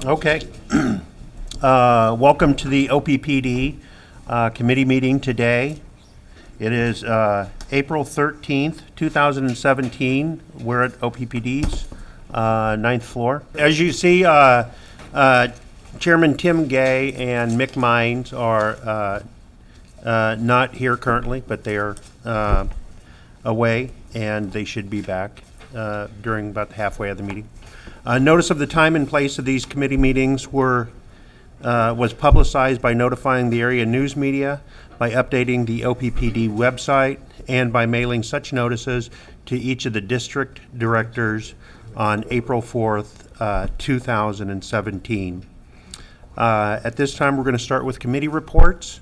Okay. Welcome to the OPPD committee meeting today. It is April 13th, 2017. We're at OPPD's ninth floor. As you see, Chairman Tim Gay and Mick Mines are not here currently, but they are away, and they should be back during about halfway of the meeting. Notice of the time and place of these committee meetings was publicized by notifying the area news media, by updating the OPPD website, and by mailing such notices to each of the district directors on April 4th, 2017. At this time, we're going to start with committee reports.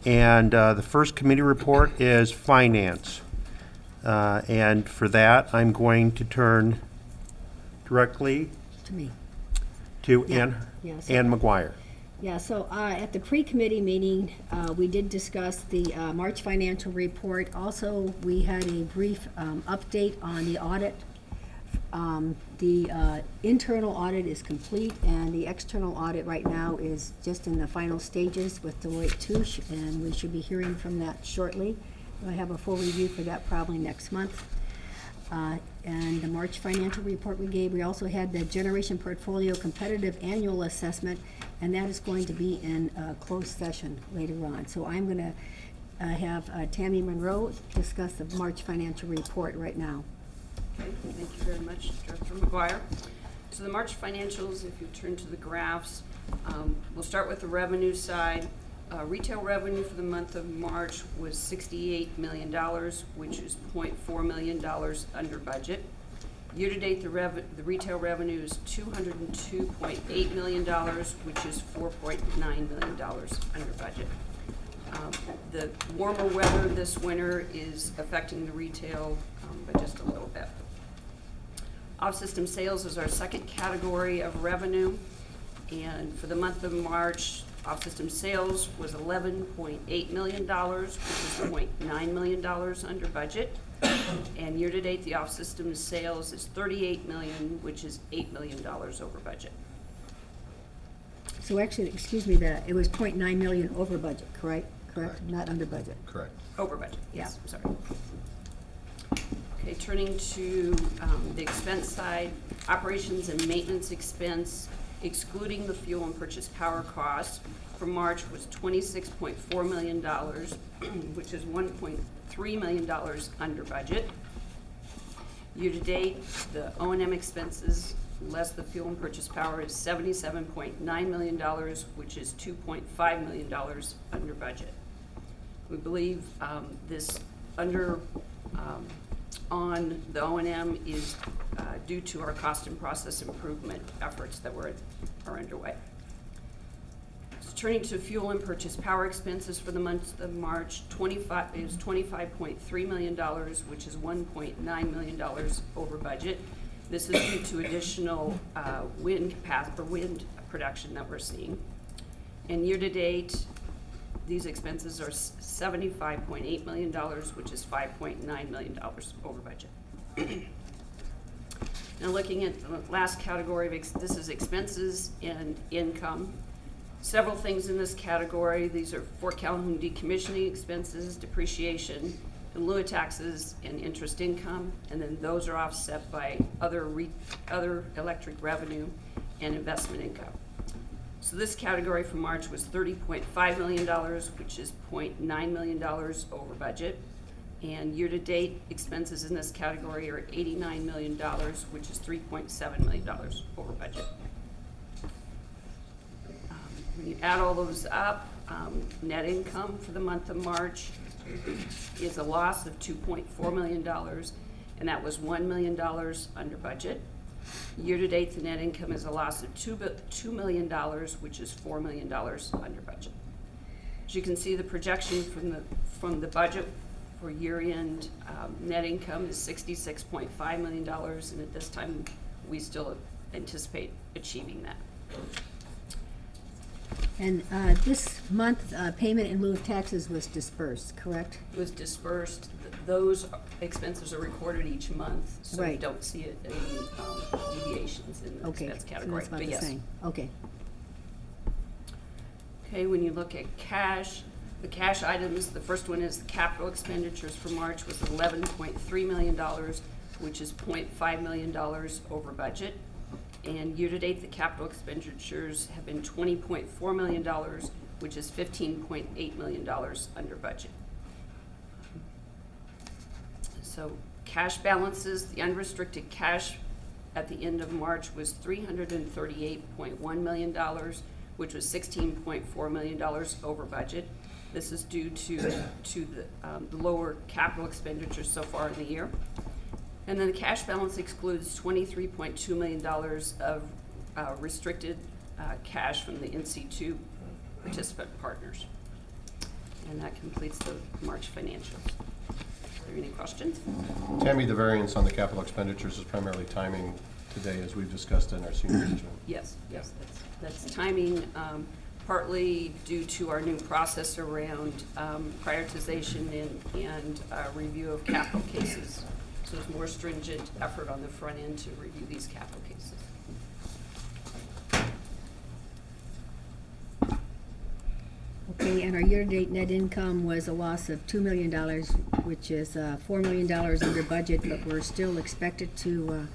And the first committee report is Finance. And for that, I'm going to turn directly to me. To Yeah. Ann McGuire. Yeah, so at the pre-committee meeting, we did discuss the March financial report. Also, we had a brief update on the audit. The internal audit is complete, and the external audit right now is just in the final stages with Deloitte Touche, and we should be hearing from that shortly. I have a full review for that probably next month. And the March financial report we gave, we also had the Generation Portfolio Competitive Annual Assessment, and that is going to be in a closed session later on. So I'm going to have Tammy Monroe discuss the March financial report right now. Okay, thank you very much, Director McGuire. So the March financials, if you turn to the graphs, we'll start with the revenue side. Retail revenue for the month of March was $68 million, which is $0.4 million under budget. Year-to-date, the retail revenue is $202.8 million, which is $4.9 million under budget. The warmer weather this winter is affecting the retail by just a little bit. Off-system sales is our second category of revenue, and for the month of March, off-system sales was $11.8 million, which is $0.9 million under budget. And year-to-date, the off-system sales is $38 million, which is $8 million over budget. So actually, excuse me, it was $0.9 million over budget, correct? Correct, not under budget. Correct. Over budget, Yeah. yes, I'm sorry. Okay, turning to the expense side, operations and maintenance expense, excluding the fuel and purchase power costs, for March was $26.4 million, which is $1.3 million under budget. Year-to-date, the O&M expenses, less the fuel and purchase power, is $77.9 million, which is $2.5 million under budget. We believe this on the O&M is due to our cost and process improvement efforts that are underway. So turning to fuel and purchase power expenses for the month of March, is $25.3 million, which is $1.9 million over budget. This is due to additional wind production that we're seeing. And year-to-date, these expenses are $75.8 million, which is $5.9 million over budget. Now looking at the last category, this is expenses and income. Several things in this category. These are Fort Calhoun decommissioning expenses, depreciation, in lieu of taxes, and interest income, and then those are offset by other electric revenue and investment income. So this category for March was $30.5 million, which is $0.9 million over budget. And year-to-date expenses in this category are $89 million, which is $3.7 million over budget. When you add all those up, net income for the month of March is a loss of $2.4 million, and that was $1 million under budget. Year-to-date, the net income is a loss of $2 million, which is $4 million under budget. As you can see, the projection from the budget for year-end net income is $66.5 million, and at this time, we still anticipate achieving that. And this month, payment in lieu of taxes was dispersed, correct? It was dispersed. Those expenses are recorded each month, so you Right. don't see any deviations in the Okay, expense so category. that's about But the yes. same. Okay. Okay, when you look at cash, the cash items, the first one is the capital expenditures for March was $11.3 million, which is $0.5 million over budget. And year-to-date, the capital expenditures have been $20.4 million, which is $15.8 million under budget. So cash balances, the unrestricted cash at the end of March was $338.1 million, which was $16.4 million over budget. This is due to the lower capital expenditures so far in the year. And then the cash balance excludes $23.2 million of restricted cash from the NC2 participant partners. And that completes the March financials. Are there any questions? Tammy, the variance on the capital expenditures is primarily timing today, as we've discussed in our senior management. Yes, that's timing, partly due to our new process around prioritization and review of capital cases. So there's more stringent effort on the front end to review these capital cases. Okay, and our year-to-date net income was a loss of $2 million, which is $4 million under budget, but we're still expected to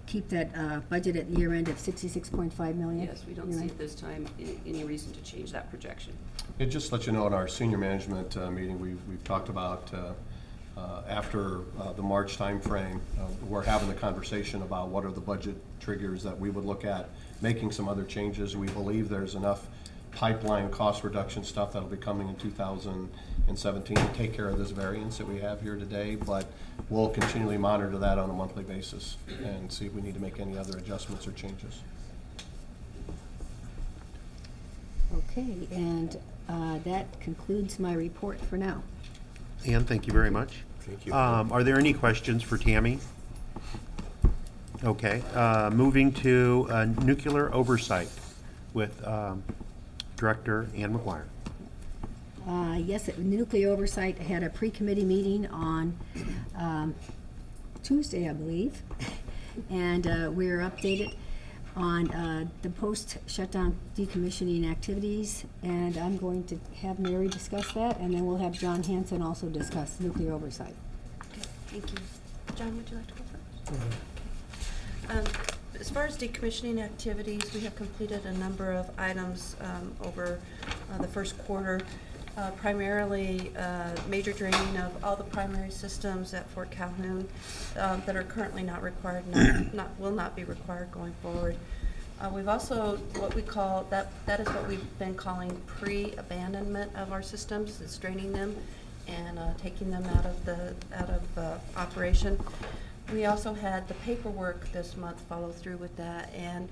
keep that budget at year end of $66.5 million. Yes, we don't see at this time any reason to change that projection. It just let you know, in our senior management meeting, we've talked about after the March timeframe, we're having a conversation about what are the budget triggers that we would look at making some other changes. We believe there's enough pipeline cost reduction stuff that'll be coming in 2017 to take care of this variance that we have here today, but we'll continually monitor that on a monthly basis and see if we need to make any other adjustments or changes. Okay, and that concludes my report for now. Ann, thank you very much. Thank you. Are there any questions for Tammy? Okay, moving to nuclear oversight with Director Ann McGuire. Yes, Nuclear Oversight had a pre-committee meeting on Tuesday, I believe, and we're updated on the post-shutdown decommissioning activities, and I'm going to have Mary discuss that, and then we'll have John Hanson also discuss nuclear oversight. Okay, thank you. John, would you like to go first? As far as decommissioning activities, we have completed a number of items over the first quarter. Primarily major draining of all the primary systems at Fort Calhoun that are currently not required, will not be required going forward. We've also, what we call, that is what we've been calling pre-abandonment of our systems. It's draining them and taking them out of operation. We also had the paperwork this month follow through with that, and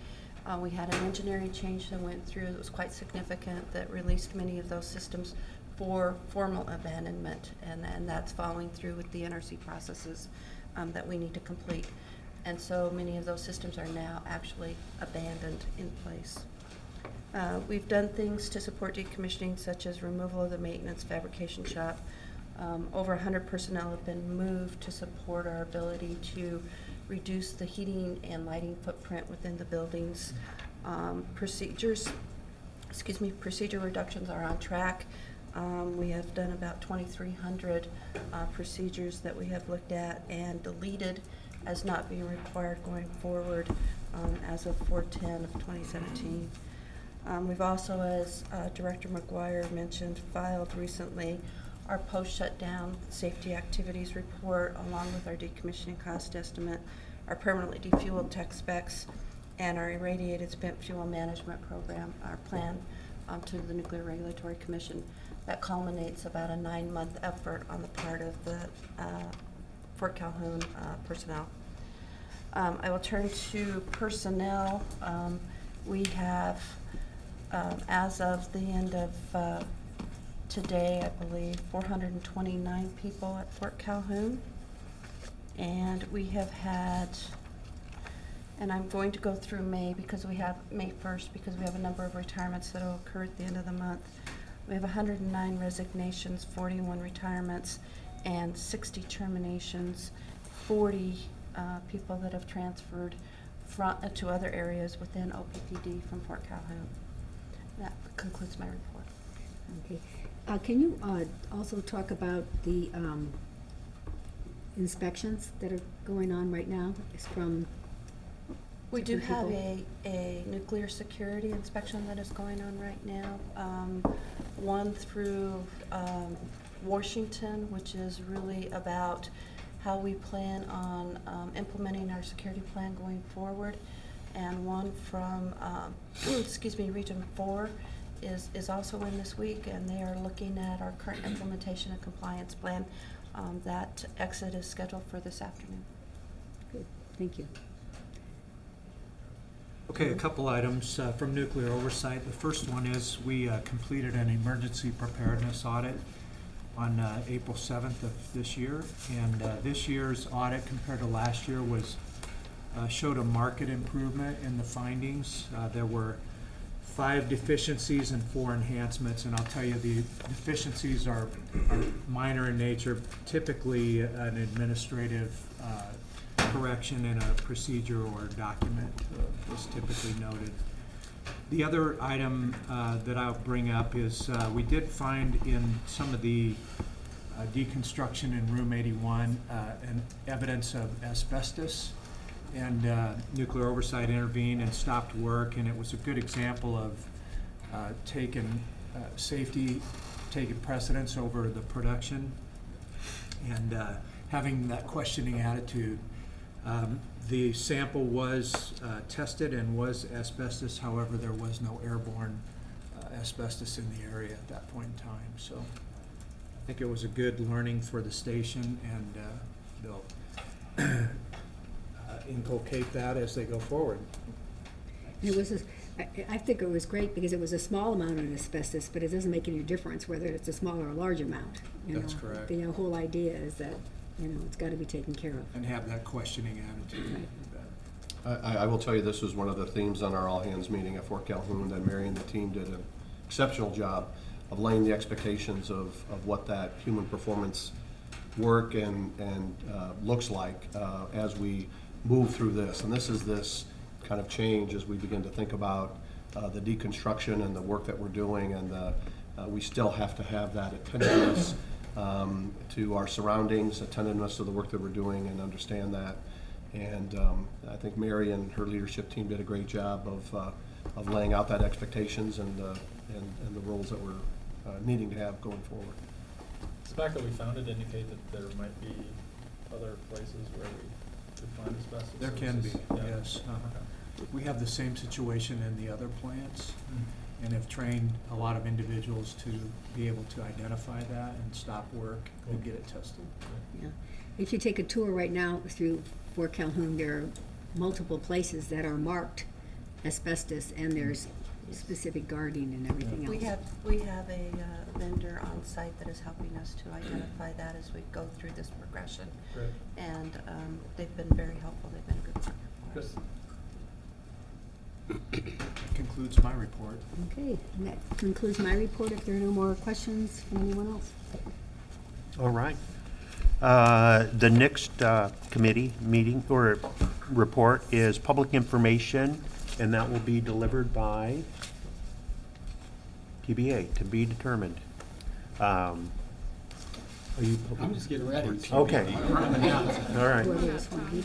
we had an engineering change that went through that was quite significant that released many of those systems for formal abandonment, and that's following through with the NRC processes that we need to complete. And so many of those systems are now actually abandoned in place. We've done things to support decommissioning, such as removal of the maintenance fabrication shop. Over 100 personnel have been moved to support our ability to reduce the heating and lighting footprint within the buildings. Procedure reductions are on track. We have done about 2,300 procedures that we have looked at and deleted as not being required going forward as of 4/10 of 2017. We've also, as Director McGuire mentioned, filed recently our post-shutdown safety activities report along with our decommissioning cost estimate, our permanently defueled tech specs, and our irradiated spent fuel management program, our plan to the Nuclear Regulatory Commission. That culminates about a 9-month effort on the part of the Fort Calhoun personnel. I will turn to personnel. We have, as of the end of today, I believe, 429 people at Fort Calhoun. And we have had And I'm going to go through May because we have, May 1st, because we have a number of retirements that will occur at the end of the month. We have 109 resignations, 41 retirements, and 60 terminations, 40 people that have transferred to other areas within OPPD from Fort Calhoun. That concludes my report. Okay. Can you also talk about the inspections that are going on right now? It's from We do different have people? a nuclear security inspection that is going on right now. One through Washington, which is really about how we plan on implementing our security plan going forward. And one from, excuse me, Region 4 is also in this week, and they are looking at our current implementation and compliance plan. That exit is scheduled for this afternoon. Good, thank you. Okay, a couple items from nuclear oversight. The first one is we completed an emergency preparedness audit on April 7th of this year. And this year's audit compared to last year was showed a marked improvement in the findings. There were 5 deficiencies and 4 enhancements, and I'll tell you the deficiencies are minor in nature, typically an administrative correction in a procedure or document is typically noted. The other item that I'll bring up is we did find in some of the deconstruction in room 81 an evidence of asbestos, and nuclear oversight intervened and stopped work, and it was a good example of taking safety, taking precedence over the production, and having that questioning attitude. The sample was tested and was asbestos, however, there was no airborne asbestos in the area at that point in time. So I think it was a good learning for the station, and they'll inculcate that as they go forward. It was, I think it was great because it was a small amount of asbestos, but it doesn't make any difference whether it's a small or a large amount. That's correct. The whole idea is that, it's got to be taken care of. And have that questioning attitude. Right. You bet. I will tell you, this was one of the themes on our all-hands meeting at Fort Calhoun, that Mary and the team did an exceptional job of laying the expectations of what that human performance work and looks like as we move through this. And this is this kind of change as we begin to think about the deconstruction and the work that we're doing, and we still have to have that attentiveness to our surroundings, attentiveness to the work that we're doing, and understand that. And I think Mary and her leadership team did a great job of laying out that expectations and the roles that we're needing to have going forward. Does the fact that we found it indicate that there might be other places where we could find asbestos? There Or can is be, this- yeah. yes. Okay. We have the same situation in the other plants, and have trained a lot of individuals to be able to identify that and stop work and get it tested. Yeah. If you take a tour right now through Fort Calhoun, there are multiple places that are marked asbestos, and there's specific guarding and everything else. We have a vendor on site that is helping us to identify that as we go through this progression. Great. And they've been very helpful. They've been a good partner for us. Good. That concludes my report. Okay, and that concludes my report. If there are no more questions from anyone else. All right. The next committee meeting or report is public information, and that will be delivered by TBA, to be determined. Are you? I'm just getting ready. Okay. All right. Whoever is one of you.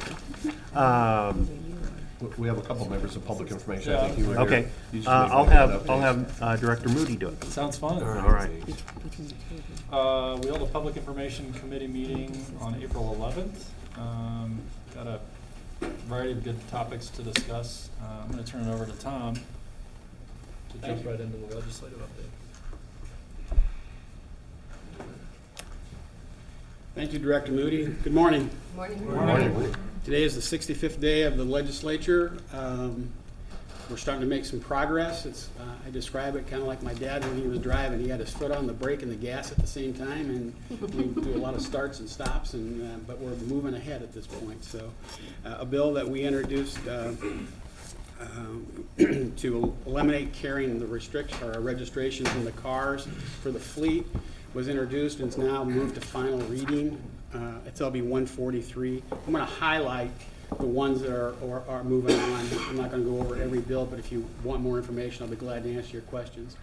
We have a couple members of public information. I think you were here. Okay. You just I'll may want have to Director Moody do it. Sounds fun. All right. We held a public information committee meeting on April 11th. Got a variety of good topics to discuss. I'm going to turn it over to Tom to jump right into the legislative update. Thank you, Director Moody. Good morning. Morning. Today is the 65th day of the legislature. We're starting to make some progress. I describe it kind of like my dad when he was driving. He had his foot on the brake and the gas at the same time, and we do a lot of starts and stops, but we're moving ahead at this point. So a bill that we introduced to eliminate carrying the registrations in the cars for the fleet was introduced and is now moved to final reading. It's LB 143. I'm going to highlight the ones that are moving on. I'm not going to go over every bill, but if you want more information, I'll be glad to answer your questions.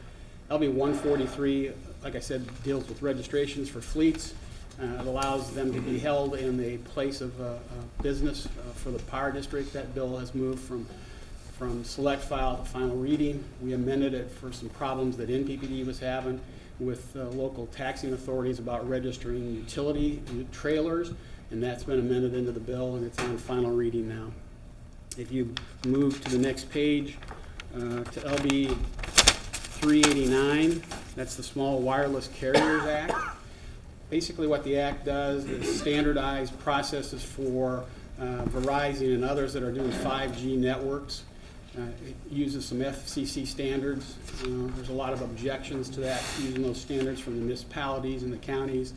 LB 143, like I said, deals with registrations for fleets. It allows them to be held in a place of business for the power district. That bill has moved from select file to final reading. We amended it for some problems that NPPD was having with local taxing authorities about registering utility trailers, and that's been amended into the bill, and it's on final reading now. If you move to the next page, to LB 389, that's the Small Wireless Carriers Act. Basically what the act does is standardize processes for Verizon and others that are doing 5G networks. It uses some FCC standards. There's a lot of objections to that, using those standards from the municipalities and the counties.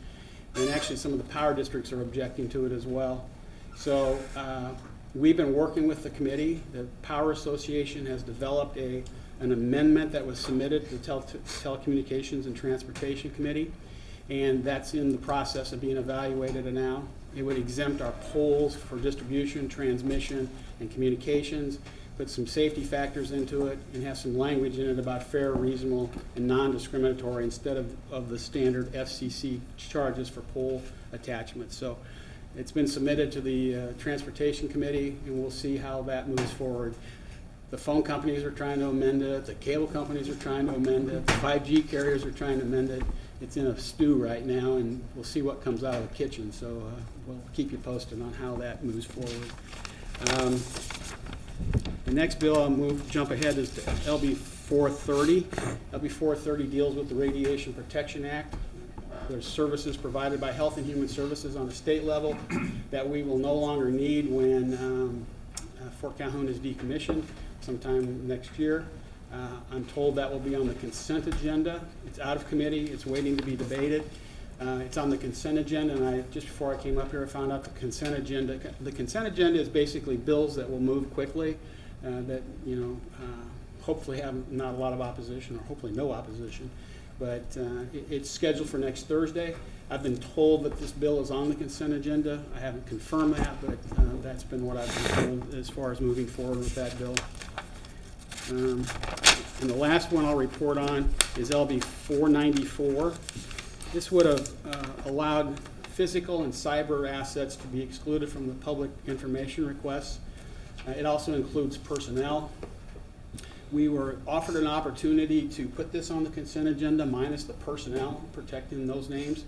And actually some of the power districts are objecting to it as well. So we've been working with the committee. The Power Association has developed an amendment that was submitted to the Telecommunications and Transportation Committee, and that's in the process of being evaluated now. It would exempt our poles for distribution, transmission, and communications, put some safety factors into it, and have some language in it about fair, reasonable, and non-discriminatory instead of the standard FCC charges for pole attachments. So it's been submitted to the Transportation Committee, and we'll see how that moves forward. The phone companies are trying to amend it, the cable companies are trying to amend it, the 5G carriers are trying to amend it. It's in a stew right now, and we'll see what comes out of the kitchen. So we'll keep you posted on how that moves forward. The next bill I'll jump ahead is to LB 430. LB 430 deals with the Radiation Protection Act. There's services provided by Health and Human Services on the state level that we will no longer need when Fort Calhoun is decommissioned sometime next year. I'm told that will be on the consent agenda. It's out of committee. It's waiting to be debated. It's on the consent agenda, and just before I came up here, I found out the consent agenda. The consent agenda is basically bills that will move quickly, that hopefully have not a lot of opposition, or hopefully no opposition. But it's scheduled for next Thursday. I've been told that this bill is on the consent agenda. I haven't confirmed that, but that's been what I've been told as far as moving forward with that bill. And the last one I'll report on is LB 494. This would have allowed physical and cyber assets to be excluded from the public information requests. It also includes personnel. We were offered an opportunity to put this on the consent agenda minus the personnel, protecting those names.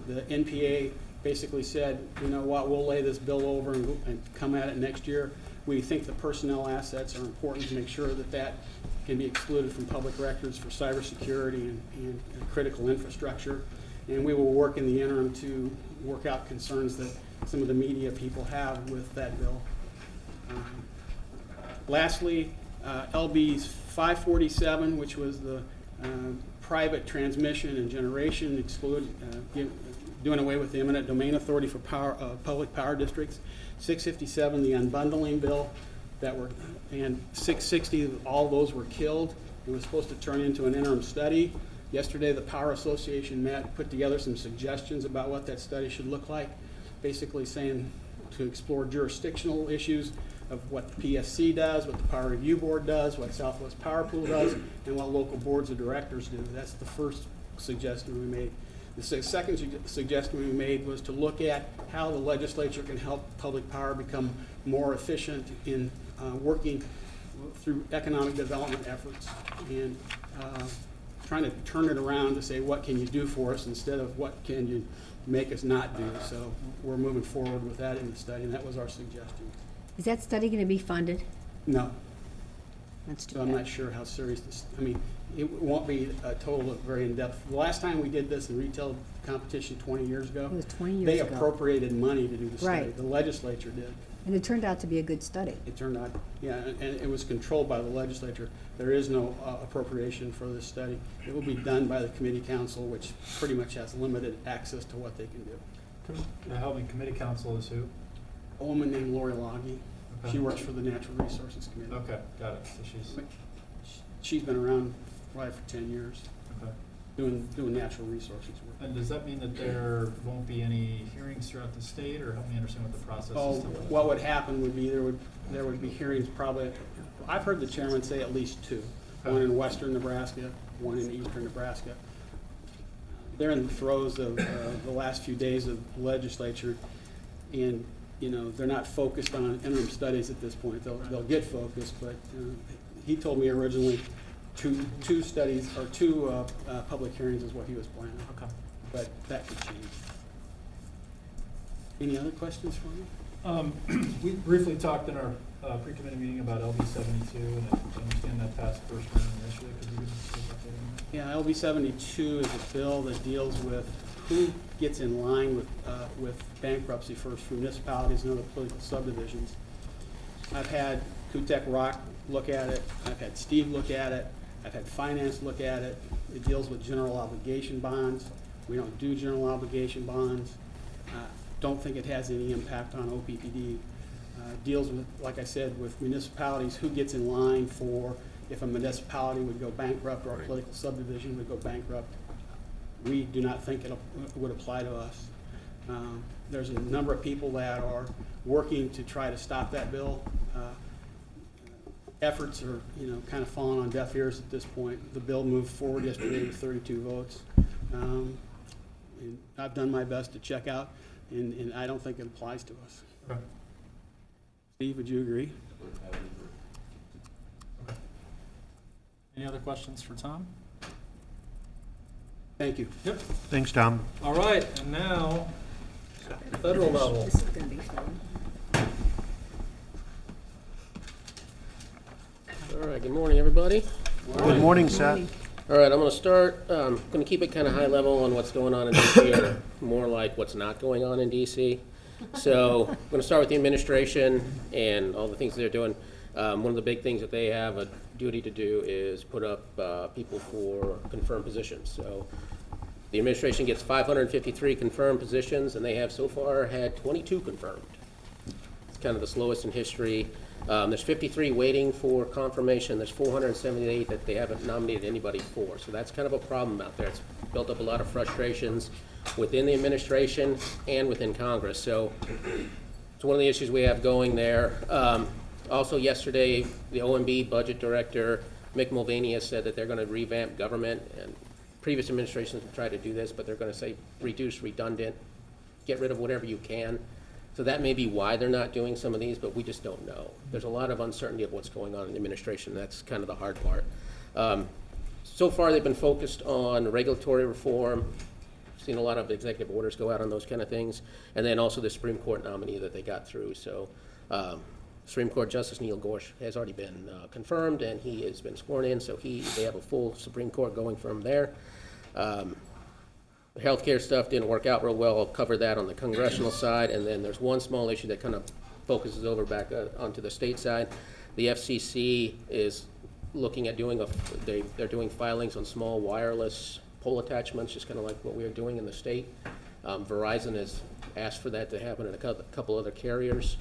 The NPA basically said, you know what, we'll lay this bill over and come at it next year. We think the personnel assets are important to make sure that that can be excluded from public records for cybersecurity and critical infrastructure. And we will work in the interim to work out concerns that some of the media people have with that bill. Lastly, LB 547, which was the private transmission and generation doing away with the eminent domain authority for public power districts. 657, the unbundling bill, and 660, all those were killed. It was supposed to turn into an interim study. Yesterday, the Power Association met, put together some suggestions about what that study should look like, basically saying to explore jurisdictional issues of what the PSC does, what the Power Review Board does, what Southwest Power Pool does, and what local boards of directors do. That's the first suggestion we made. The second suggestion we made was to look at how the legislature can help public power become more efficient in working through economic development efforts and trying to turn it around to say, what can you do for us instead of what can you make us not do. So we're moving forward with that in the study, and that was our suggestion. Is that study going to be funded? No. That's too So I'm bad. not sure how serious this, it won't be a total of very in-depth. The last time we did this in retail competition 20 years ago, It was 20 years they ago. appropriated money to do the study. Right. The legislature did. And it turned out to be a good study. It turned out, yeah, and it was controlled by the legislature. There is no appropriation for this study. It will be done by the committee council, which pretty much has limited access to what they can do. Help me, committee council is who? A woman named Lori Loggy. Okay. She works for the Natural Resources Committee. Okay, got it. So she's, She's been around probably for 10 years, okay. doing natural resources work. And does that mean that there won't be any hearings throughout the state, or help me understand what the process Oh, is? what would happen would be, there would be hearings probably, I've heard the chairman say at least two. One in western Nebraska, one in eastern Nebraska. They're in the throes of the last few days of legislature, and, you know, they're not focused on interim studies at this point. They'll get focused, but he told me originally two studies, or two public hearings is what he was planning. Okay. But that could change. Any other questions for me? We briefly talked in our pre-committee meeting about LB 72, and I understand that passed first reading initially. Could you give us a quick update on that? Yeah, LB 72 is a bill that deals with who gets in line with bankruptcy for municipalities and other political subdivisions. I've had Kutek Rock look at it. I've had Steve look at it. I've had finance look at it. It deals with general obligation bonds. We don't do general obligation bonds. Don't think it has any impact on OPPD. Deals with, like I said, with municipalities, who gets in line for if a municipality would go bankrupt or a political subdivision would go bankrupt. We do not think it would apply to us. There's a number of people that are working to try to stop that bill. Efforts are, you know, kind of falling on deaf ears at this point. The bill moved forward yesterday with 32 votes. And I've done my best to check out, and I don't think it applies to us. Okay. Steve, would you agree? Okay. Any other questions for Tom? Thank you. Yep. Thanks, Tom. All right, and now, federal level. This is gonna be fun. All right, good morning, everybody. Good morning, Seth. All right, I'm going to start, going to keep it kind of high level on what's going on in DC, or more like what's not going on in DC. So I'm going to start with the administration and all the things they're doing. One of the big things that they have a duty to do is put up people for confirmed positions. So the administration gets 553 confirmed positions, and they have so far had 22 confirmed. It's kind of the slowest in history. There's 53 waiting for confirmation. There's 478 that they haven't nominated anybody for. So that's kind of a problem out there. It's built up a lot of frustrations within the administration and within Congress. So it's one of the issues we have going there. Also yesterday, the OMB budget director, Mick Mulvaney, has said that they're going to revamp government. And previous administrations have tried to do this, but they're going to say reduce, redundant, get rid of whatever you can. So that may be why they're not doing some of these, but we just don't know. There's a lot of uncertainty of what's going on in the administration. That's kind of the hard part. So far, they've been focused on regulatory reform. Seen a lot of executive orders go out on those kind of things. And then also the Supreme Court nominee that they got through. So Supreme Court Justice Neil Gorsuch has already been confirmed, and he has been sworn in. So they have a full Supreme Court going from there. The healthcare stuff didn't work out real well. I'll cover that on the congressional side. And then there's one small issue that kind of focuses over back onto the state side. The FCC is looking at doing they're doing filings on small wireless pole attachments, just kind of like what we are doing in the state. Verizon has asked for that to happen in a couple other carriers.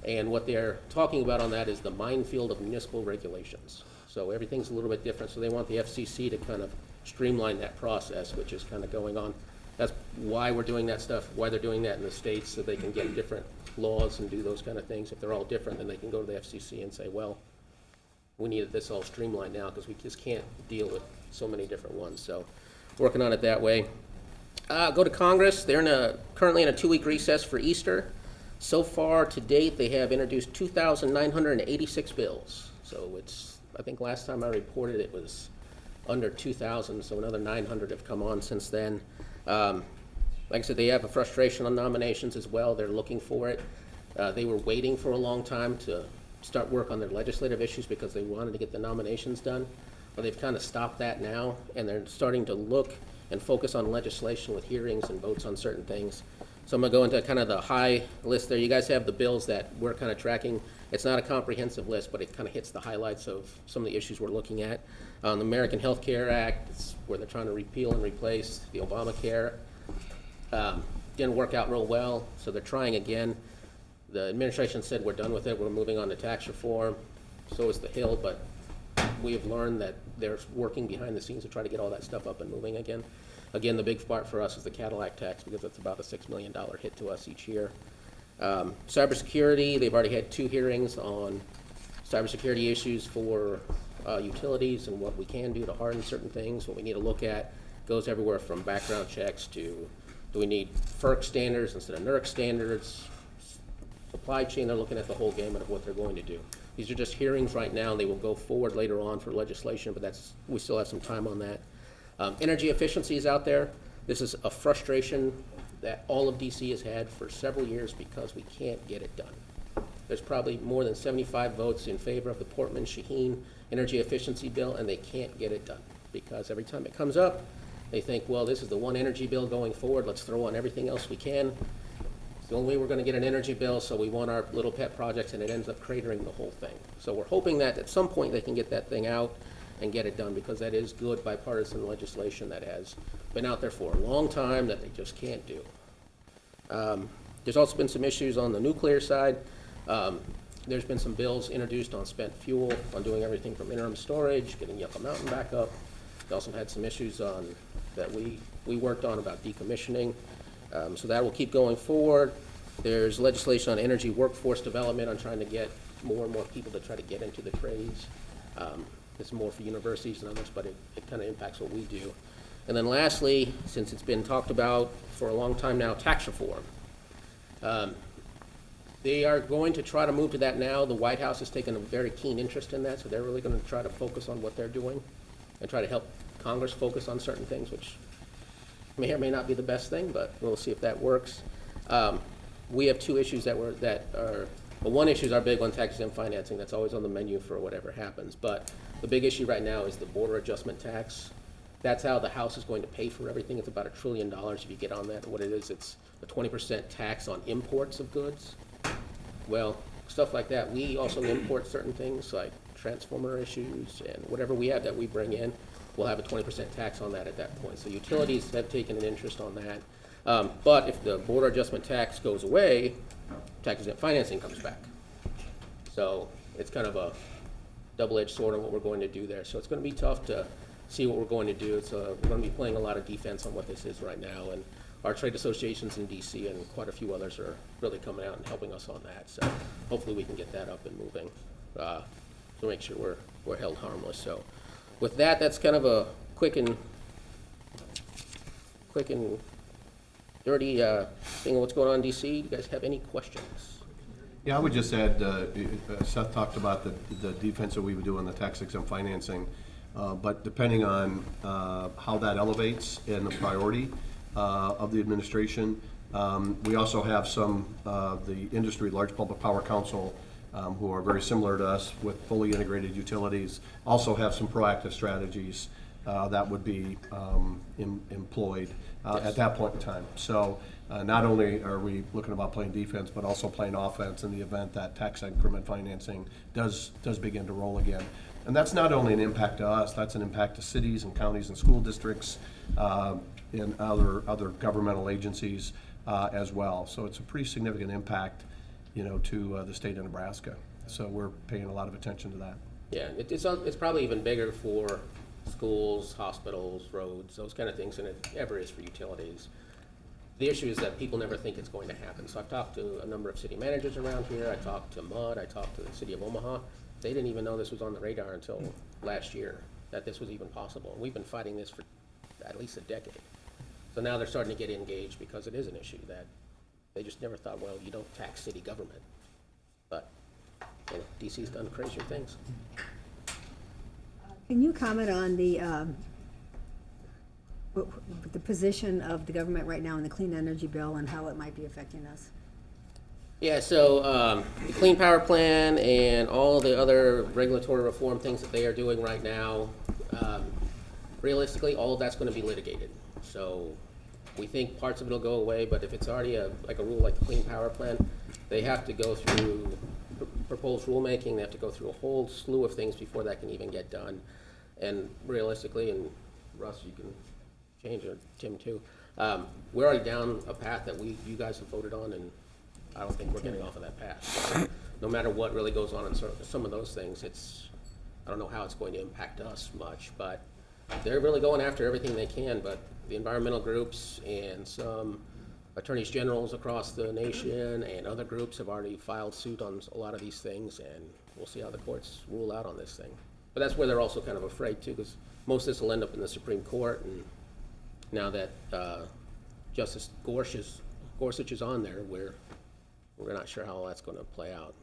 And what they're talking about on that is the minefield of municipal regulations. So everything's a little bit different. So they want the FCC to kind of streamline that process, which is kind of going on. That's why we're doing that stuff, why they're doing that in the states, so they can get different laws and do those kind of things. If they're all different, then they can go to the FCC and say, well, we need this all streamlined now because we just can't deal with so many different ones. So working on it that way. Go to Congress. They're currently in a 2-week recess for Easter. So far to date, they have introduced 2,986 bills. So I think last time I reported it was under 2,000, so another 900 have come on since then. Like I said, they have a frustration on nominations as well. They're looking for it. They were waiting for a long time to start work on their legislative issues because they wanted to get the nominations done. But they've kind of stopped that now, and they're starting to look and focus on legislation with hearings and votes on certain things. So I'm gonna go into kind of the high list there. You guys have the bills that we're kind of tracking. It's not a comprehensive list, but it kind of hits the highlights of some of the issues we're looking at. The American Health Care Act, it's where they're trying to repeal and replace the Obamacare. Didn't work out real well, so they're trying again. The administration said we're done with it, we're moving on to tax reform. So is the Hill, but we have learned that they're working behind the scenes to try to get all that stuff up and moving again. Again, the big part for us is the Cadillac tax, because it's about a $6 million hit to us each year. Cybersecurity, they've already had 2 hearings on cybersecurity issues for utilities and what we can do to harden certain things, what we need to look at. Goes everywhere from background checks to, do we need FERC standards instead of NERC standards? Supply chain, they're looking at the whole gamut of what they're going to do. These are just hearings right now. They will go forward later on for legislation, but we still have some time on that. Energy efficiency is out there. This is a frustration that all of DC has had for several years because we can't get it done. There's probably more than 75 votes in favor of the Portman-Shaheen energy efficiency bill, and they can't get it done because every time it comes up, they think, well, this is the one energy bill going forward. Let's throw on everything else we can. It's the only way we're going to get an energy bill, so we want our little pet projects, and it ends up cratering the whole thing. So we're hoping that at some point they can get that thing out and get it done, because that is good bipartisan legislation that has been out there for a long time that they just can't do. There's also been some issues on the nuclear side. There's been some bills introduced on spent fuel, on doing everything from interim storage, getting Yucca Mountain back up. We also had some issues on that we worked on about decommissioning. So that will keep going forward. There's legislation on energy workforce development, on trying to get more and more people to try to get into the trades. It's more for universities and others, but it kind of impacts what we do. And then lastly, since it's been talked about for a long time now, tax reform. They are going to try to move to that now. The White House has taken a very keen interest in that, so they're really going to try to focus on what they're doing and try to help Congress focus on certain things, which may or may not be the best thing, but we'll see if that works. We have 2 issues well, one issue is our big one, tax-exempt financing. That's always on the menu for whatever happens. But the big issue right now is the border adjustment tax. That's how the House is going to pay for everything. It's about $1 trillion if you get on that. What it is, it's a 20% tax on imports of goods. Well, stuff like that. We also import certain things like transformer issues and whatever we have that we bring in. We'll have a 20% tax on that at that point. So utilities have taken an interest on that. But if the border adjustment tax goes away, tax-exempt financing comes back. So it's kind of a double-edged sword on what we're going to do there. So it's going to be tough to see what we're going to do. We're going to be playing a lot of defense on what this is right now. And our trade associations in D.C. and quite a few others are really coming out and helping us on that. So hopefully we can get that up and moving to make sure we're held harmless. So with that, that's kind of a quick and dirty thing of what's going on in D.C. You guys have any questions? Yeah, I would just add, Seth talked about the defense that we would do on the tax-exempt financing, but depending on how that elevates and the priority of the administration, we also have some the industry, Large Public Power Council, who are very similar to us with fully integrated utilities, also have some proactive strategies that would be employed at that point in time. So not only are we looking about playing defense, but also playing offense in the event that tax increment financing does begin to roll again. And that's not only an impact to us, that's an impact to cities and counties and school districts and other governmental agencies as well. So it's a pretty significant impact, to the state of Nebraska. So we're paying a lot of attention to that. Yeah, it's probably even bigger for schools, hospitals, roads, those kind of things than it ever is for utilities. The issue is that people never think it's going to happen. So I've talked to a number of city managers around here. I talked to MUD. I talked to the city of Omaha. They didn't even know this was on the radar until last year, that this was even possible. And we've been fighting this for at least a decade. So now they're starting to get engaged because it is an issue that they just never thought, well, you don't tax city government. But DC's done crazier things. Can you comment on the position of the government right now in the clean energy bill and how it might be affecting us? Yeah, so the Clean Power Plan and all the other regulatory reform things that they are doing right now, realistically, all of that's going to be litigated. So We think parts of it'll go away, but if it's already like a rule like the Clean Power Plan, they have to go through proposed rulemaking, they have to go through a whole slew of things before that can even get done. And realistically, and Russ, you can change it, Tim too, we're already down a path that you guys have voted on, and I don't think we're getting off of that path. So, no matter what really goes on in some of those things, I don't know how it's going to impact us much, but they're really going after everything they can. But the environmental groups and some attorneys generals across the nation and other groups have already filed suit on a lot of these things, and we'll see how the courts rule out on this thing. But that's where they're also kind of afraid too, because most of this will end up in the Supreme Court, and now that Justice Gorsuch is on there, we're not sure how all that's going to play out.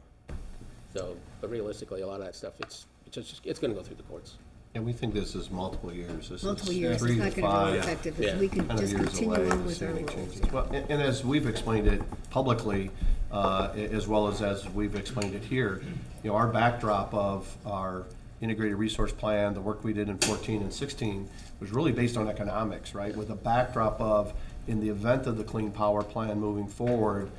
So, but realistically, a lot of that stuff, it's going to go through the courts. And we think this is multiple years. This Multiple is years, it's 3 to not gonna be 5 effective, Yeah. if we can kind of just years continue away on to with see our any rules. changes. Well, and as we've explained it publicly, as well as we've explained it here, you know, our backdrop of our integrated resource plan, the work we did in 14 and 16, was really based on economics, right? With a backdrop of, in the event of the Clean Power Plan moving forward,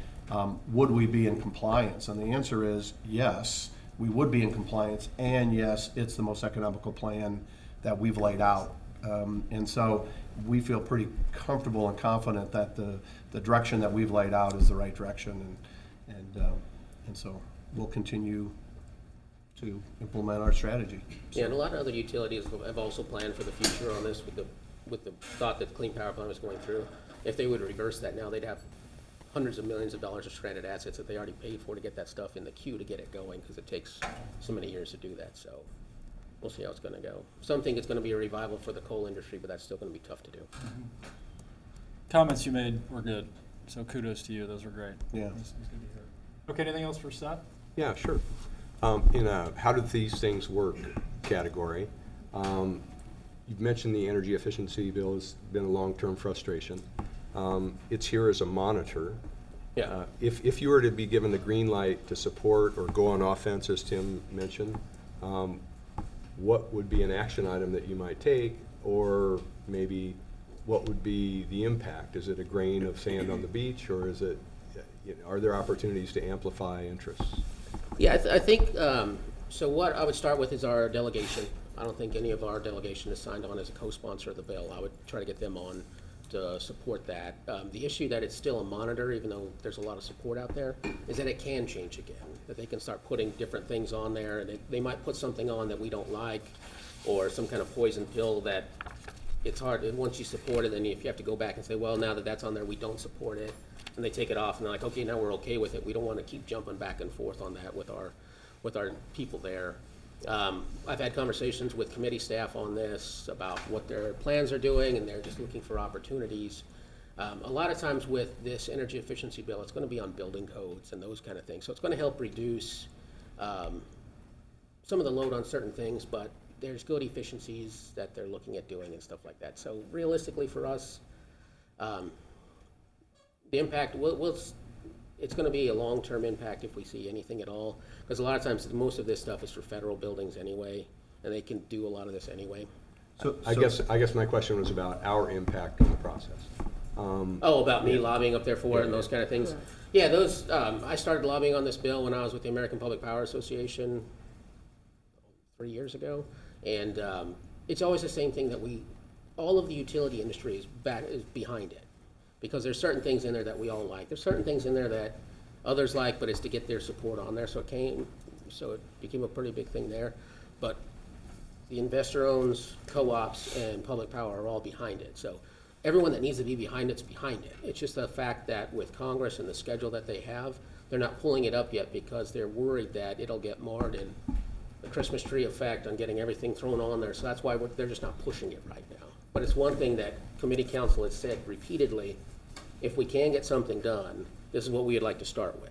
would we be in compliance? And the answer is yes, we would be in compliance, and yes, it's the most economical plan that we've laid out. And so we feel pretty comfortable and confident that the direction that we've laid out is the right direction, and so we'll continue to implement our strategy. Yeah, and a lot of other utilities have also planned for the future on this with the thought that the Clean Power Plan was going through. If they would reverse that now, they'd have hundreds of millions of dollars of stranded assets that they already paid for to get that stuff in the queue to get it going, because it takes so many years to do that. So we'll see how it's going to go. Some think it's going to be a revival for the coal industry, but that's still going to be tough to do. Comments you made were good, so kudos to you. Those were great. Yeah. It's good to hear. Okay, anything else for Seth? Yeah, sure. In a how do these things work category, you've mentioned the energy efficiency bill has been a long-term frustration. It's here as a monitor. Yeah. If you were to be given the green light to support or go on offense, as Tim mentioned, what would be an action item that you might take, or maybe what would be the impact? Is it a grain of sand on the beach, or is it, are there opportunities to amplify interests? Yeah, I think, so what I would start with is our delegation. I don't think any of our delegation is signed on as a co-sponsor of the bill. I would try to get them on to support that. The issue that it's still a monitor, even though there's a lot of support out there, is that it can change again, that they can start putting different things on there, and they might put something on that we don't like, or some kind of poison pill that it's hard, and once you support it, then if you have to go back and say, well, now that that's on there, we don't support it, and they take it off, and they're like, okay, now we're okay with it. We don't want to keep jumping back and forth on that with our people there. I've had conversations with committee staff on this about what their plans are doing, and they're just looking for opportunities. A lot of times with this energy efficiency bill, it's going to be on building codes and those kind of things. So it's going to help reduce some of the load on certain things, but there's good efficiencies that they're looking at doing and stuff like that. So realistically for us, the impact, it's going to be a long-term impact if we see anything at all, because a lot of times most of this stuff is for federal buildings anyway, and they can do a lot of this anyway. So I guess my question was about our impact on the process. About me lobbying up there for it and those kind of things. Yeah, those, I started lobbying on this bill when I was with the American Public Power Association 3 years ago, and it's always the same thing that all of the utility industry is behind it, because there's certain things in there that we all like. There's certain things in there that others like, but it's to get their support on there, so it became a pretty big thing there. But the investor-owns, co-ops, and public power are all behind it. So everyone that needs to be behind it's behind it. It's just the fact that with Congress and the schedule that they have, they're not pulling it up yet because they're worried that it'll get marred in the Christmas tree effect on getting everything thrown on there. So that's why they're just not pushing it right now. But it's one thing that committee council has said repeatedly: if we can get something done, this is what we would like to start with.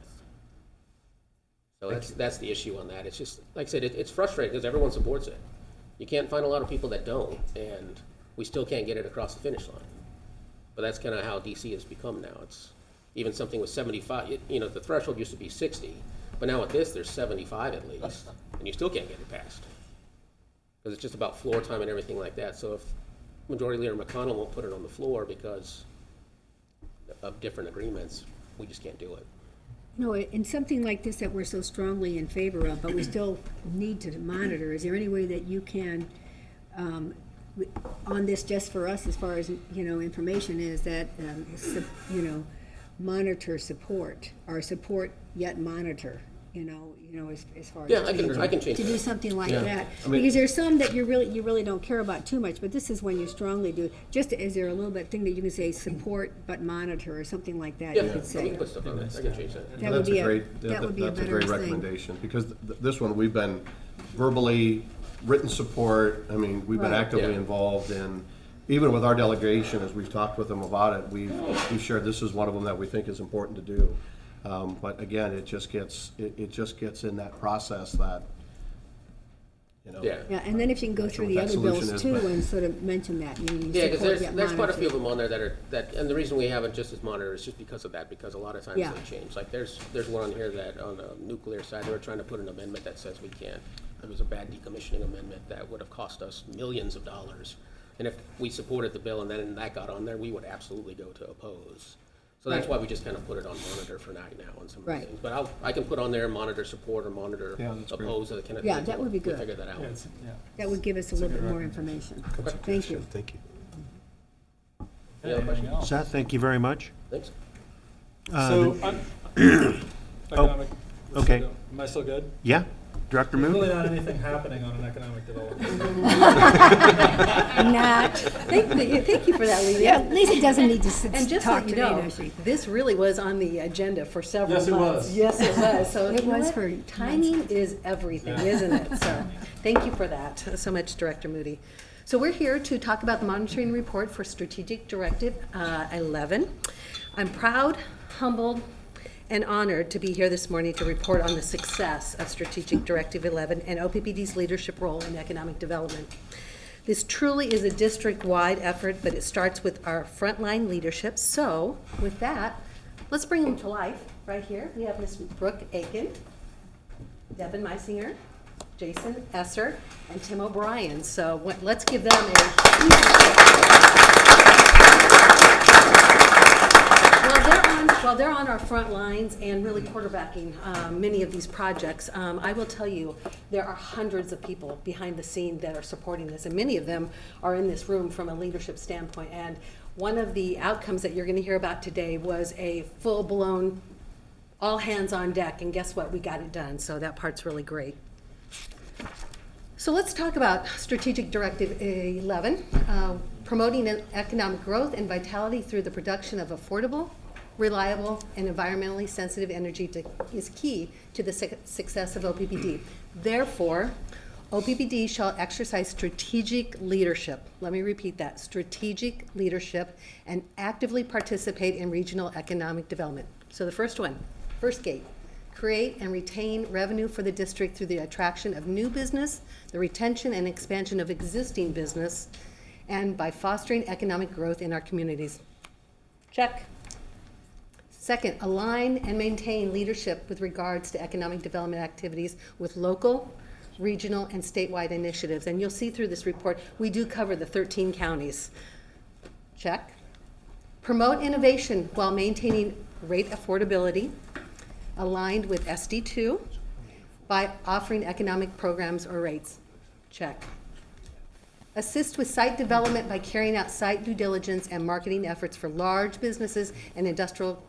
So that's the issue on that. It's just, like I said, it's frustrating because everyone supports it. You can't find a lot of people that don't, and we still can't get it across the finish line. But that's kind of how DC has become now. It's even something with 75, the threshold used to be 60, but now with this, there's 75 at least, and you still can't get it passed. Because it's just about floor time and everything like that. So if Majority Leader McConnell won't put it on the floor because of different agreements, we just can't do it. No, in something like this that we're so strongly in favor of, but we still need to monitor, is there any way that you can, on this just for us, as far as, information is that, monitor support, or support yet monitor, as far as. Yeah, I can change To do that. something like Yeah. that, I mean- because there's some that you really don't care about too much, but this is when you strongly do. Just, is there a little bit thing that you can say, support but monitor, or something like that, Yeah, you I could can say? put stuff on there, I can change that. That would That's be a great, that would be a that's a better great thing. recommendation, because this one, we've been verbally, written support, I mean, we've been Right. actively Yeah. involved in, even with our delegation, as we've talked with them about it, we've shared this is one of them that we think is important to do. But again, it just gets in that process that, Yeah. Yeah, and then if you can go Not sure through what the that other bills solution is, too, but- and sort of mention that, you Yeah, because support yet there's quite a few of monitor. them on there that, and the reason we haven't just as monitor is just because of that, because a lot of times Yeah. they change. Like, there's one on here that, on the nuclear side, they were trying to put an amendment that says we can't. It was a bad decommissioning amendment that would have cost us millions of dollars. And if we supported the bill and then that got on there, we would absolutely go to oppose. So that's Right. why we just kind of put it on monitor for now on some of Right. the things. But I can put on there monitor support or monitor Yeah, that's great. oppose, that kind of Yeah, thing. that would be We'll good. figure that out. Yeah, That would give us a little bit more information. Thank you. Thank you. Any other Anything questions? else? Seth, thank you very much. Thanks. So, economic. we're okay. still go- Am I still good? Yeah, Director There's Moon? really not anything happening on an economic development. Not, thank you for that, Lisa. Lisa doesn't need to And just so talk you today, know, does she? this really was on the agenda for several Yes, it months. was. Yes, it was. So It you know was what? for Timing is everything, isn't it? So, thank you for that so much, Director Moody. So we're here to talk about the monitoring report for Strategic Directive 11. I'm proud, humbled, and honored to be here this morning to report on the success of Strategic Directive 11 and OPPD's leadership role in economic development. This truly is a district-wide effort, but it starts with our frontline leadership. So, with that, let's bring them to life right here. We have Ms. Brooke Aiken, Devin Meisinger, Jason Esser, and Tim O'Brien. So let's give them a While they're on our front lines and really quarterbacking many of these projects, I will tell you, there are hundreds of people behind the scene that are supporting this, and many of them are in this room from a leadership standpoint. And one of the outcomes that you're going to hear about today was a full-blown, all hands on deck, and guess what? We got it done, so that part's really great. So let's talk about Strategic Directive 11, promoting economic growth and vitality through the production of affordable, reliable, and environmentally sensitive energy is key to the success of OPPD. Therefore, OPPD shall exercise strategic leadership. Let me repeat that, strategic leadership, and actively participate in regional economic development. So the first one, first gate, create and retain revenue for the district through the attraction of new business, the retention and expansion of existing business, and by fostering economic growth in our communities. Check. Second, align and maintain leadership with regards to economic development activities with local, regional, and statewide initiatives. And you'll see through this report, we do cover the 13 counties. Check. Promote innovation while maintaining rate affordability, aligned with SD2 by offering economic programs or rates. Check. Assist with site development by carrying out site due diligence and marketing efforts for large businesses and industrial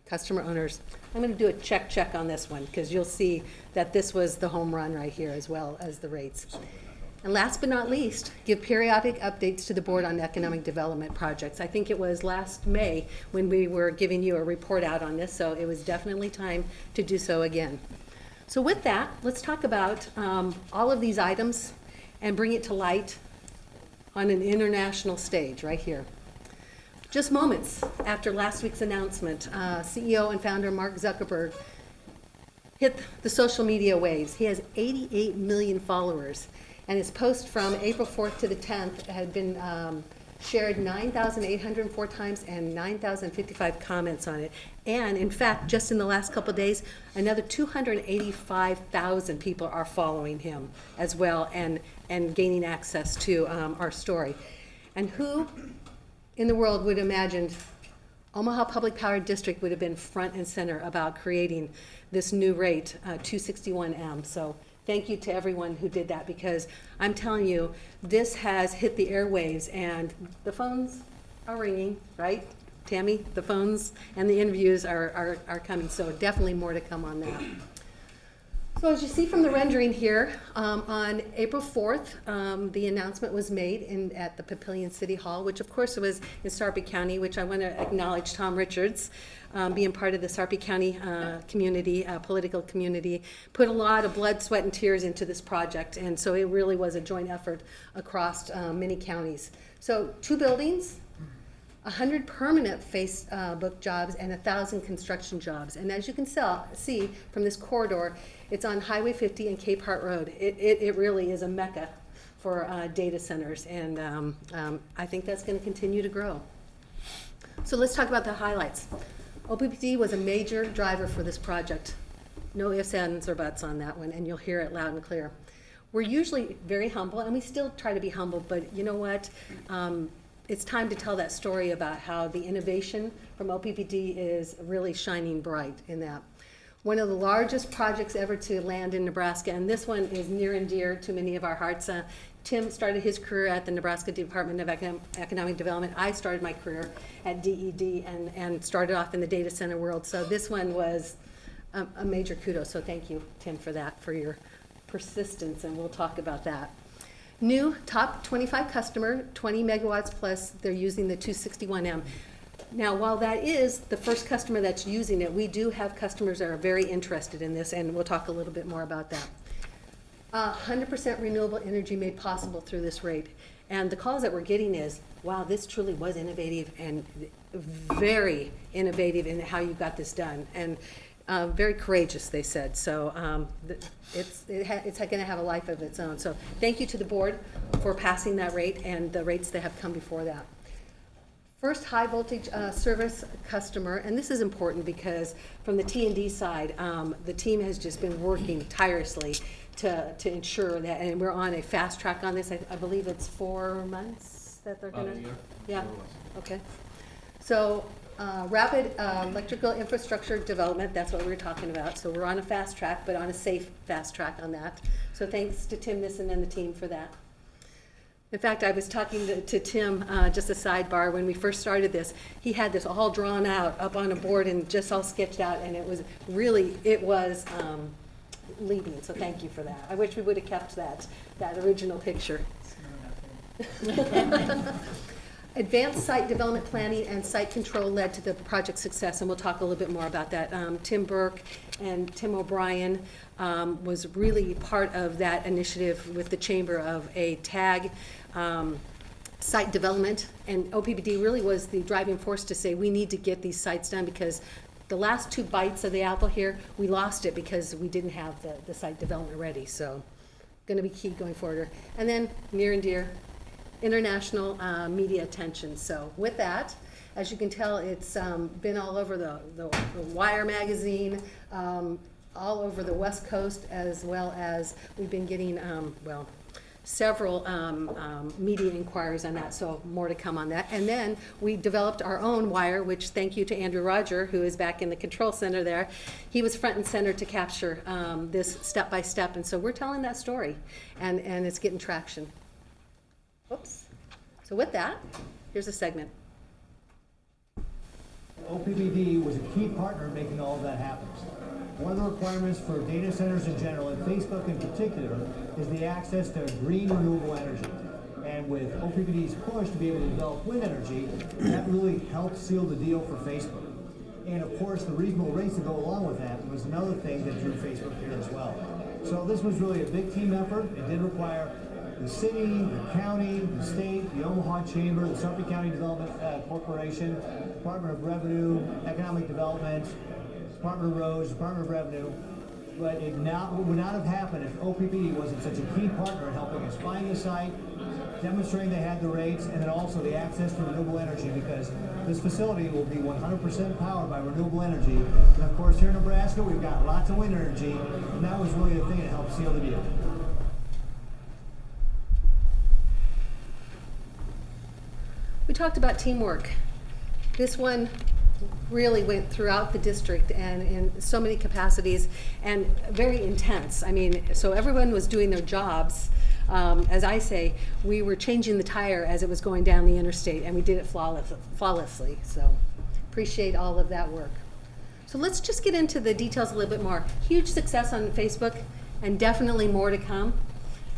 customer owners. I'm going to do a check on this one because you'll see that this was the home run right here as well as the rates. And last but not least, give periodic updates to the board on economic development projects. I think it was last May when we were giving you a report out on this, so it was definitely time to do so again. So with that, let's talk about all of these items and bring it to light on an international stage right here. Just moments after last week's announcement, CEO and founder Mark Zuckerberg hit the social media waves. He has 88 million followers, and his post from April 4th to the 10th had been shared 9,804 times and 9,055 comments on it. And in fact, just in the last couple of days, another 285,000 people are following him as well and gaining access to our story. And who in the world would imagine Omaha Public Power District would have been front and center about creating this new rate, 261M. So thank you to everyone who did that, because I'm telling you, this has hit the airwaves and the phones are ringing, right? Tammy, the phones and the interviews are coming, so definitely more to come on that. So as you see from the rendering here, on April 4th, the announcement was made at the Papillion City Hall, which of course was in Sarpy County, which I want to acknowledge Tom Richards, being part of the Sarpy County community, political community, put a lot of blood, sweat, and tears into this project, and so it really was a joint effort across many counties. So 2 buildings, 100 permanent Facebook jobs, and 1,000 construction jobs. And as you can see from this corridor, it's on Highway 50 and Cape Hart Road. It really is a mecca for data centers, and I think that's going to continue to grow. So let's talk about the highlights. OPPD was a major driver for this project. No ifs, ands, or buts on that one, and you'll hear it loud and clear. We're usually very humble, and we still try to be humble, but you know what? It's time to tell that story about how the innovation from OPPD is really shining bright in that. One of the largest projects ever to land in Nebraska, and this one is near and dear to many of our hearts. Tim started his career at the Nebraska Department of Economic Development. I started my career at DED and started off in the data center world. So this one was a major kudos. So thank you, Tim, for that, for your persistence, and we'll talk about that. New top 25 customer, 20 megawatts plus, they're using the 261M. Now, while that is the first customer that's using it, we do have customers that are very interested in this, and we'll talk a little bit more about that. 100% renewable energy made possible through this rate. And the calls that we're getting is, wow, this truly was innovative and very innovative in how you got this done. And very courageous, they said. So it's going to have a life of its own. So thank you to the board for passing that rate and the rates that have come before that. First high voltage service customer, and this is important because from the T&D side, the team has just been working tirelessly to ensure that, and we're on a fast track on this. I believe it's 4 months that they're going to. Yeah. Okay. So. Rapid electrical infrastructure development, that's what we were talking about. So we're on a fast track, but on a safe fast track on that. So thanks to Tim Nissen and the team for that. In fact, I was talking to Tim, just a sidebar, when we first started this, he had this all drawn out up on a board and just all sketched out, and it was really, leading. So thank you for that. I wish we would have kept that original picture. Advanced site development planning and site control led to the project success, and we'll talk a little bit more about that. Tim Burke and Tim O'Brien was really part of that initiative with the Chamber of a TAG site development, and OPPD really was the driving force to say we need to get these sites done, because the last 2 bites of the apple here, we lost it because we didn't have the site development ready. So going to be key going forward. And then near and dear, international media attention. So with that, as you can tell, it's been all over the Wire magazine, all over the West Coast, as well as we've been getting, several media inquiries on that, so more to come on that. And then we developed our own wire, which thank you to Andrew Roger, who is back in the control center there. He was front and center to capture this step by step, and so we're telling that story, and it's getting traction. Oops. So with that, here's a segment. OPPD was a key partner in making all of that happen. One of the requirements for data centers in general, and Facebook in particular, is the access to green renewable energy. And with OPPD's push to be able to develop wind energy, that really helped seal the deal for Facebook. And of course, the reasonable rates that go along with that was another thing that drew Facebook here as well. So this was really a big team effort. It did require the city, the county, the state, the Omaha Chamber, the Sarpy County Development Corporation, Department of Revenue, Economic Development, Department of Roads, Department of Revenue. But it would not have happened if OPPD wasn't such a key partner in helping us find the site, demonstrating they had the rates, and then also the access to renewable energy, because this facility will be 100% powered by renewable energy. And of course, here in Nebraska, we've got lots of wind energy, and that was really the thing that helped seal the deal. We talked about teamwork. This one really went throughout the district and in so many capacities and very intense. I mean, so everyone was doing their jobs. As I say, we were changing the tire as it was going down the interstate, and we did it flawlessly. So appreciate all of that work. So let's just get into the details a little bit more. Huge success on Facebook, and definitely more to come.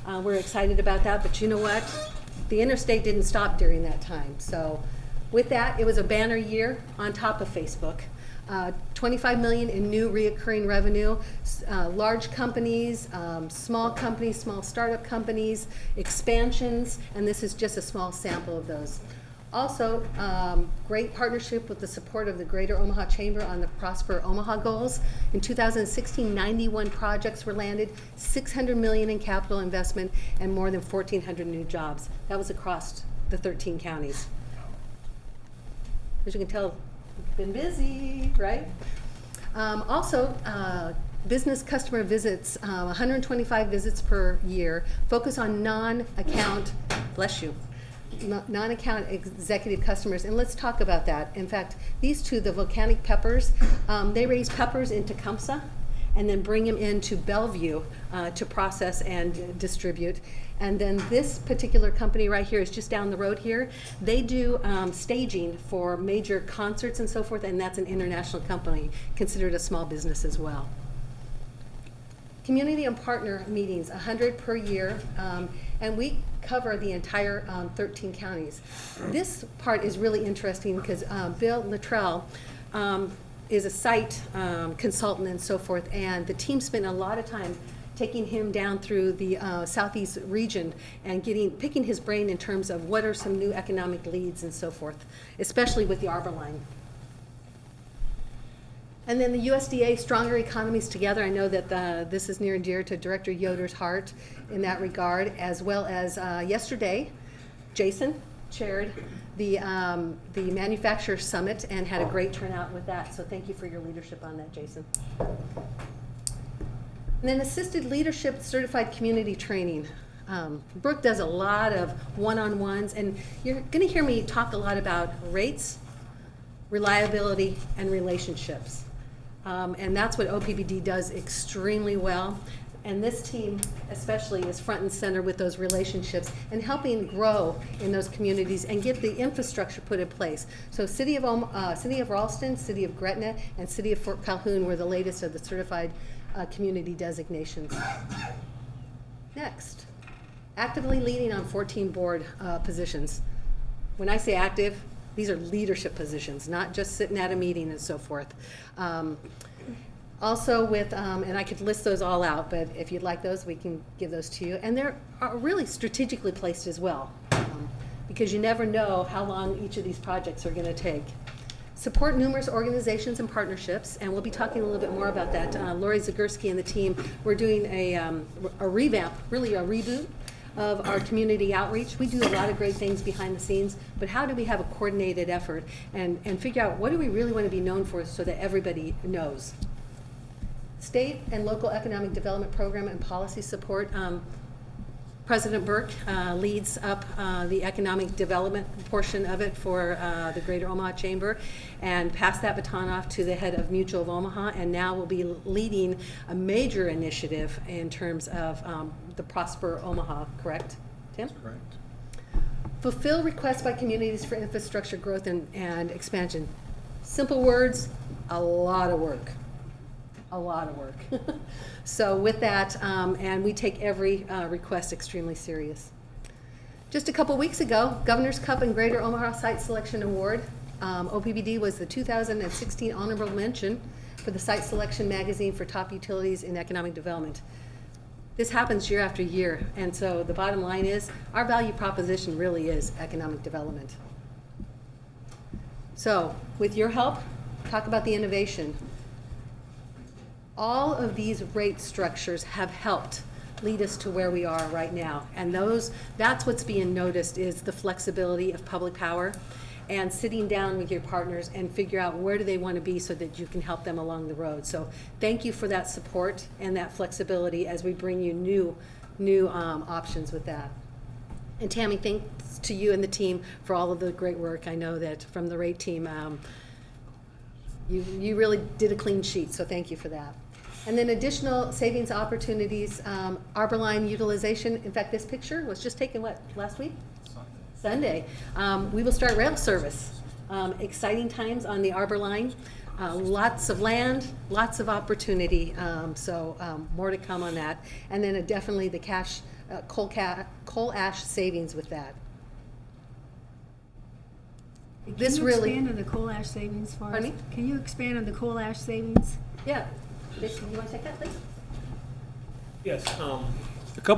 We're excited about that, but you know what? The interstate didn't stop during that time. So with that, it was a banner year on top of Facebook. 25 million in new reoccurring revenue, large companies, small startup companies, expansions, and this is just a small sample of those. Also, great partnership with the support of the Greater Omaha Chamber on the Prosper Omaha goals. In 2016, 91 projects were landed, 600 million in capital investment, and more than 1,400 new jobs. That was across the 13 counties. As you can tell, we've been busy, right? Business customer visits, 125 visits per year, focus on non-account, bless you, non-account executive customers, and let's talk about that. In fact, these two, the volcanic peppers, they raise peppers in Tecumseh and then bring them into Bellevue to process and distribute. And then this particular company right here is just down the road here. They do staging for major concerts and so forth, and that's an international company, considered a small business as well. Community and partner meetings, 100 per year, and we cover the entire 13 counties. This part is really interesting because Bill Luttrell is a site consultant and so forth, and the team spent a lot of time taking him down through the southeast region and picking his brain in terms of what are some new economic leads and so forth, especially with the Arbor Line. And then the USDA Stronger Economies Together. I know that this is near and dear to Director Yoder's heart in that regard, as well as yesterday, Jason chaired the Manufacturer Summit and had a great turnout with that. So thank you for your leadership on that, Jason. And then assisted leadership certified community training. Brooke does a lot of one-on-ones, and you're going to hear me talk a lot about rates, reliability, and relationships. And that's what OPPD does extremely well. And this team especially is front and center with those relationships and helping grow in those communities and get the infrastructure put in place. So City of Ralston, City of Gretna, and City of Fort Calhoun were the latest of the certified community designations. Next, actively leading on 14 board positions. When I say active, these are leadership positions, not just sitting at a meeting and so forth. Also with, and I could list those all out, but if you'd like those, we can give those to you. And they're really strategically placed as well, because you never know how long each of these projects are going to take. Support numerous organizations and partnerships, and we'll be talking a little bit more about that. Lori Zagurski and the team, we're doing a revamp, really a reboot of our community outreach. We do a lot of great things behind the scenes, but how do we have a coordinated effort and figure out what do we really want to be known for so that everybody knows? State and local economic development program and policy support. President Burke leads up the economic development portion of it for the Greater Omaha Chamber and passed that baton off to the head of Mutual of Omaha, and now will be leading a major initiative in terms of the Prosper Omaha, correct, Tim? That's correct. Fulfill requests by communities for infrastructure growth and expansion. Simple words, a lot of work. A lot of work. So with that, and we take every request extremely serious. Just a couple weeks ago, Governor's Cup and Greater Omaha Site Selection Award. OPPD was the 2016 honorable mention for the Site Selection magazine for top utilities in economic development. This happens year after year, and so the bottom line is our value proposition really is economic development. So with your help, talk about the innovation. All of these rate structures have helped lead us to where we are right now. And that's what's being noticed is the flexibility of public power and sitting down with your partners and figure out where do they want to be so that you can help them along the road. So thank you for that support and that flexibility as we bring you new options with that. And Tammy, thanks to you and the team for all of the great work. I know that from the rate team, You really did a clean sheet, so thank you for that. And then additional savings opportunities, arbor line utilization. In fact, this picture was just taken, what, last week? Sunday. We will start rail service. Exciting times on the arbor line. Lots of land, lots of opportunity, so more to come on that. And then definitely the coal ash savings with that. This Can you really- expand on the coal ash savings for us? Pardon me? Can you expand on the coal ash savings? Yeah. Jason, you want to take that, please? Yes.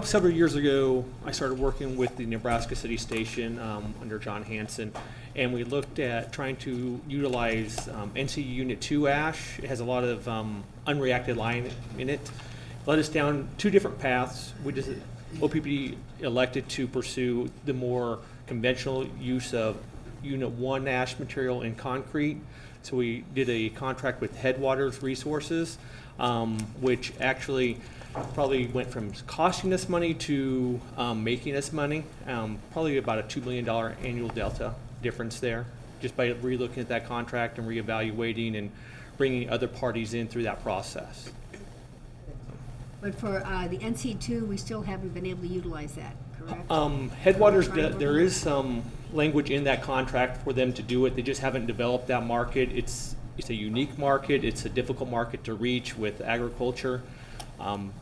Several years ago, I started working with the Nebraska City Station under John Hanson, and we looked at trying to utilize NC Unit 2 ash. It has a lot of unreacted line in it. Led us down two different paths. OPPD elected to pursue the more conventional use of Unit 1 ash material in concrete. So we did a contract with Headwaters Resources, which actually probably went from costing us money to making us money. Probably about a $2 million annual delta difference there, just by relooking at that contract and reevaluating and bringing other parties in through that process. But for the NC2, we still haven't been able to utilize that, correct? Headwaters, there is some language in that contract for them to do it. They just haven't developed that market. It's a unique market. It's a difficult market to reach with agriculture.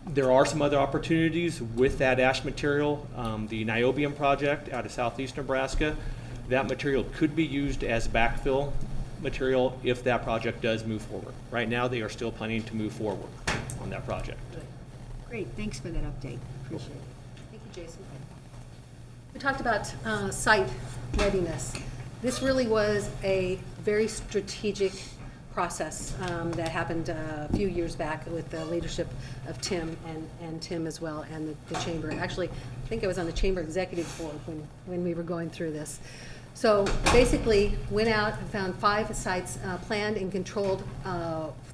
There are some other opportunities with that ash material. The niobium project out of southeast Nebraska, that material could be used as backfill material if that project does move forward. Right now, they are still planning to move forward on that project. Great, thanks for that update. Appreciate it. Thank you, Jason. We talked about site readiness. This really was a very strategic process that happened a few years back with the leadership of Tim and Tim as well, and the chamber. Actually, I think I was on the chamber executive board when we were going through this. So basically, went out and found 5 sites planned and controlled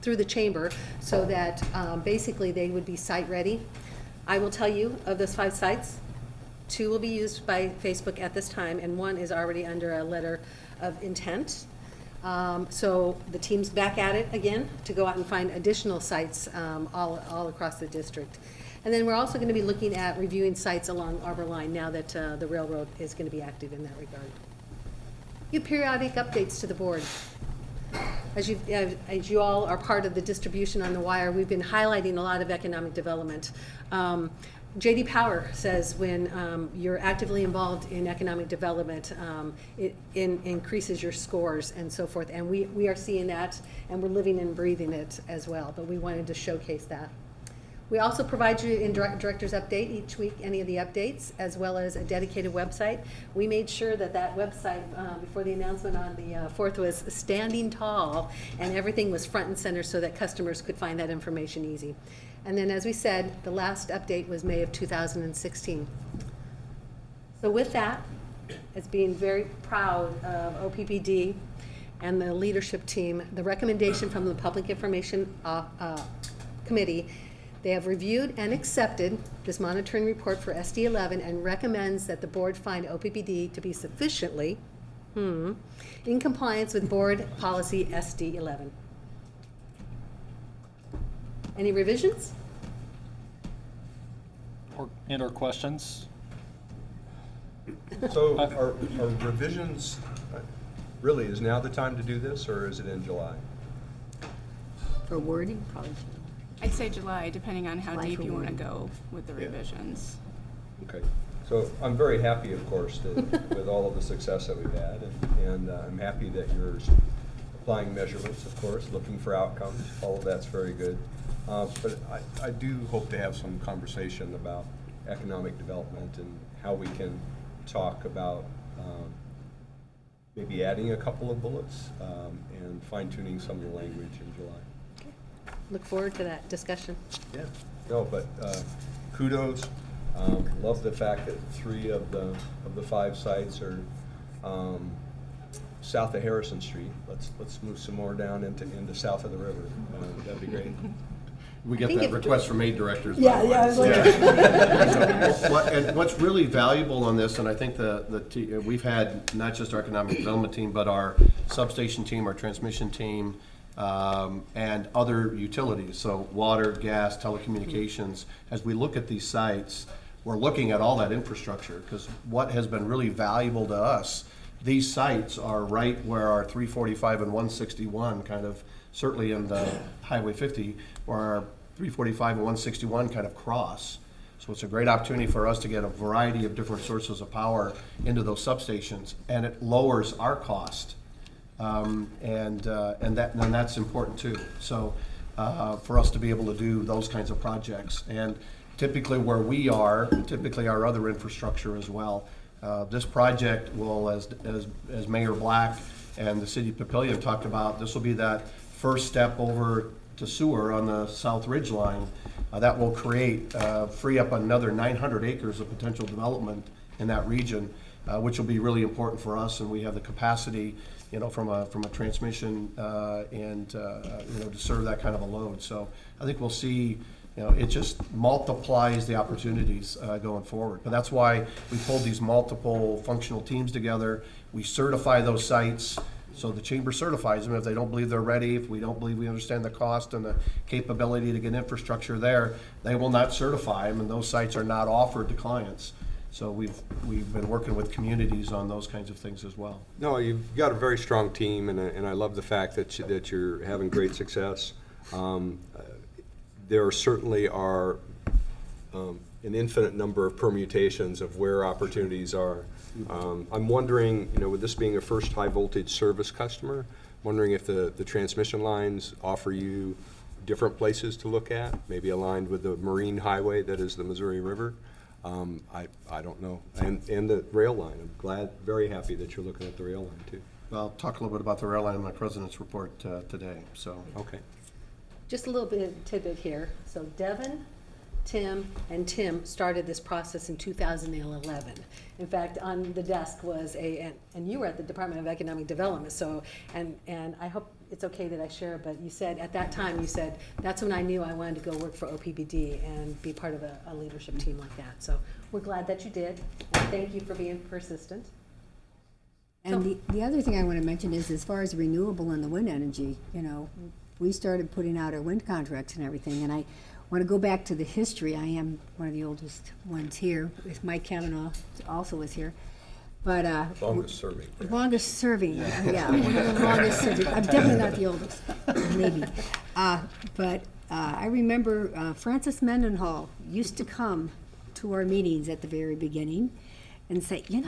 through the chamber so that basically they would be site ready. I will tell you, of those 5 sites, 2 will be used by Facebook at this time, and 1 is already under a letter of intent. So the team's back at it again to go out and find additional sites all across the district. And then we're also going to be looking at reviewing sites along Arbor Line now that the railroad is going to be active in that regard. Give periodic updates to the board. As you all are part of the distribution on the wire, we've been highlighting a lot of economic development. J.D. Power says when you're actively involved in economic development, it increases your scores and so forth. And we are seeing that, and we're living and breathing it as well. But we wanted to showcase that. We also provide you in Director's Update each week, any of the updates, as well as a dedicated website. We made sure that website, before the announcement on the 4th, was standing tall, and everything was front and center so that customers could find that information easy. And then, as we said, the last update was May of 2016. So with that, as being very proud of OPPD and the leadership team, the recommendation from the Public Information Committee, they have reviewed and accepted this monitoring report for SD11 and recommends that the board find OPPD to be sufficiently in compliance with board policy SD11. Any revisions? Or questions? So are revisions, really, is now the time to do this, or is it in July? For wording, probably. I'd say July, depending on how July deep for you want to wording. go with the revisions. Okay, so I'm very happy, of course, with all of the success that we've had, and I'm happy that you're applying measurements, of course, looking for outcomes. All of that's very good. But I do hope to have some conversation about economic development and how we can talk about maybe adding a couple of bullets and fine-tuning some of the language in July. Look forward to that discussion. Yeah. No, but kudos. Love the fact that 3 of the 5 sites are south of Harrison Street. Let's move some more down into south of the river. That'd be great. We get that request from aid directors. Yeah, by the way. I was like- And what's really valuable on this, and I think we've had not just our economic development team, but our substation team, our transmission team, and other utilities, so water, gas, telecommunications. As we look at these sites, we're looking at all that infrastructure, because what has been really valuable to us, these sites are right where our 345 and 161 kind of, certainly in the Highway 50, where our 345 and 161 kind of cross. So it's a great opportunity for us to get a variety of different sources of power into those substations, and it lowers our cost. And that's important too. So for us to be able to do those kinds of projects, and typically where we are, typically our other infrastructure as well. This project will, as Mayor Black and the City of Papillion talked about, this will be that first step over to sewer on the South Ridge line. That will free up another 900 acres of potential development in that region, which will be really important for us, and we have the capacity, from a transmission and to serve that kind of a load. So I think we'll see, it just multiplies the opportunities going forward. But that's why we pulled these multiple functional teams together. We certify those sites. So the chamber certifies them. If they don't believe they're ready, if we don't believe we understand the cost and the capability to get infrastructure there, they will not certify them, and those sites are not offered to clients. So we've been working with communities on those kinds of things as well. No, you've got a very strong team, and I love the fact that you're having great success. There certainly are an infinite number of permutations of where opportunities are. I'm wondering, with this being a first high voltage service customer, wondering if the transmission lines offer you different places to look at, maybe aligned with the marine highway that is the Missouri River. I don't know. And the rail line. I'm very happy that you're looking at the rail line too. I'll talk a little bit about the rail line in my president's report today. So okay. Just a little bit of tidbit here. So Devin, Tim, and Tim started this process in 2011. In fact, on the desk was and you were at the Department of Economic Development, so, and I hope it's okay that I share, but you said, at that time, you said, that's when I knew I wanted to go work for OPPD and be part of a leadership team like that. So we're glad that you did, and thank you for being persistent. And the other thing I want to mention is, as far as renewable and the wind energy, we started putting out our wind contracts and everything, and I want to go back to the history. I am one of the oldest ones here. Mike Kavanaugh also was here. But longest serving. Longest serving, yeah, one of the longest serving. I'm definitely not the oldest, maybe. But I remember Francis Mendenhall used to come to our meetings at the very beginning and say, you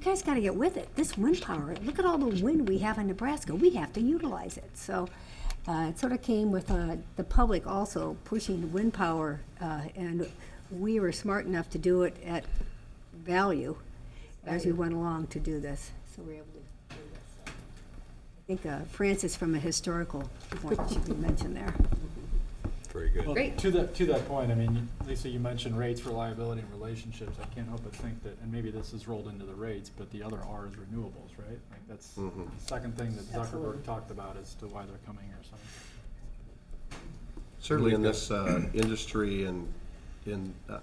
guys got to get with it. This wind power, look at all the wind we have in Nebraska. We have to utilize it. So it sort of came with the public also pushing wind power, and we were smart enough to do it at value as we went along to do this. So we were able to do this. I think Francis, from a historical point, should be mentioned there. Very good. Well, Great. To that point, I mean, Lisa, you mentioned rates, reliability, and relationships. I can't help but think that, and maybe this is rolled into the rates, but the other R is renewables, right? Like that's the second thing that Absolutely. Zuckerberg talked about as to why they're coming here. So. certainly in this industry, and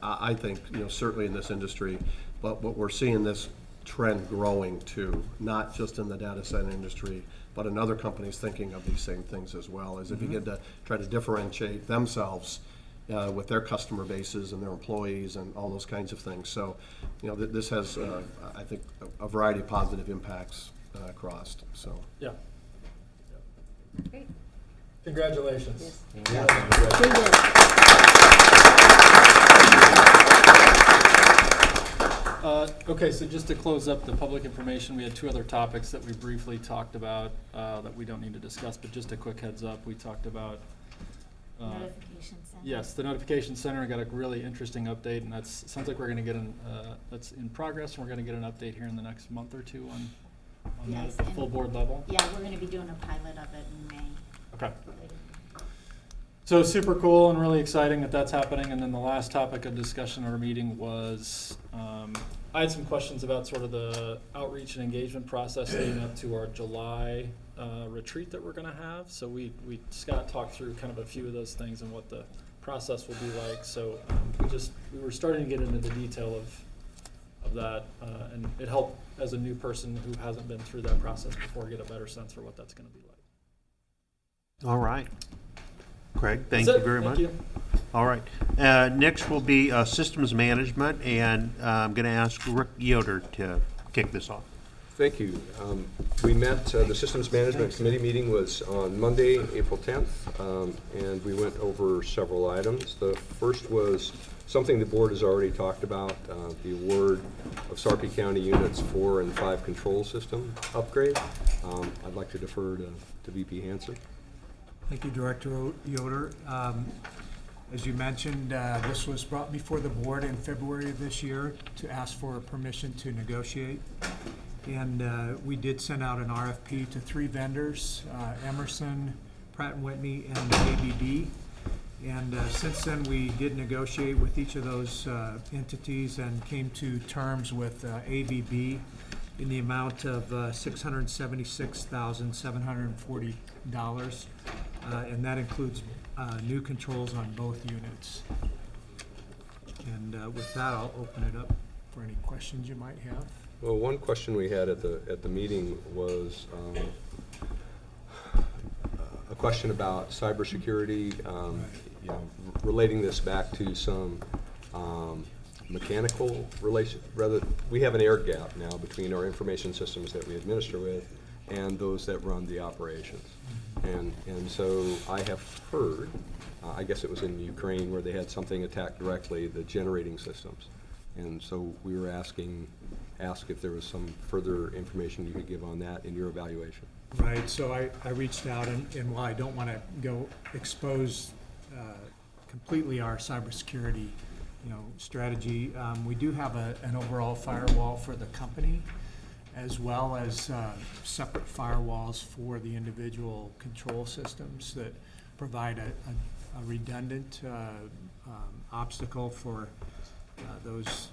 I think, certainly in this industry, but what we're seeing this trend growing too, not just in the data center industry, but in other companies thinking of these same things as well, as they begin to try to differentiate themselves with their customer bases and their employees and all those kinds of things. So, this has, I think, a variety of positive impacts across. So, Yeah. Great. Congratulations. Okay, so just to close up the public information, we had two other topics that we briefly talked about that we don't need to discuss, but just a quick heads up, we talked about Notification center. yes, the notification center. Got a really interesting update, and sounds like we're going to get that's in progress, and we're going to get an update here in the next month or two on Yes, the and- full board level. Yeah, we're gonna be doing a pilot of it in May. Okay. So super cool and really exciting that that's happening. And then the last topic of discussion at our meeting was, I had some questions about sort of the outreach and engagement process leading up to our July retreat that we're going to have. So Scott talked through kind of a few of those things and what the process will be like. So we were starting to get into the detail of that, and it helped as a new person who hasn't been through that process before get a better sense for what that's going to be like. All right. Craig, thank That's you it. very Thank much. you. All right. Next will be systems management, and I'm going to ask Rick Yoder to kick this off. Thank you. We met, the Systems Management Committee meeting was on Monday, April 10th, and we went over several items. The first was something the board has already talked about, the award of Sarpy County Units 4 and 5 control system upgrade. I'd like to defer to VP Hansen. Thank you, Director Yoder. As you mentioned, this was brought before the board in February of this year to ask for permission to negotiate. And we did send out an RFP to 3 vendors, Emerson, Pratt & Whitney, and ABB. And since then, we did negotiate with each of those entities and came to terms with ABB in the amount of $676,740. And that includes new controls on both units. And with that, I'll open it up for any questions you might have. Well, one question we had at the meeting was a question about cybersecurity, you know, relating this back to some mechanical relation. Rather, we have an air gap now between our information systems that we administer with and those that run the operations. And so I have heard, I guess it was in Ukraine where they had something attack directly, the generating systems. And so we were asked if there was some further information you could give on that in your evaluation. Right, so I reached out, and while I don't want to go expose completely our cybersecurity, strategy, we do have an overall firewall for the company, as well as separate firewalls for the individual control systems that provide a redundant obstacle for those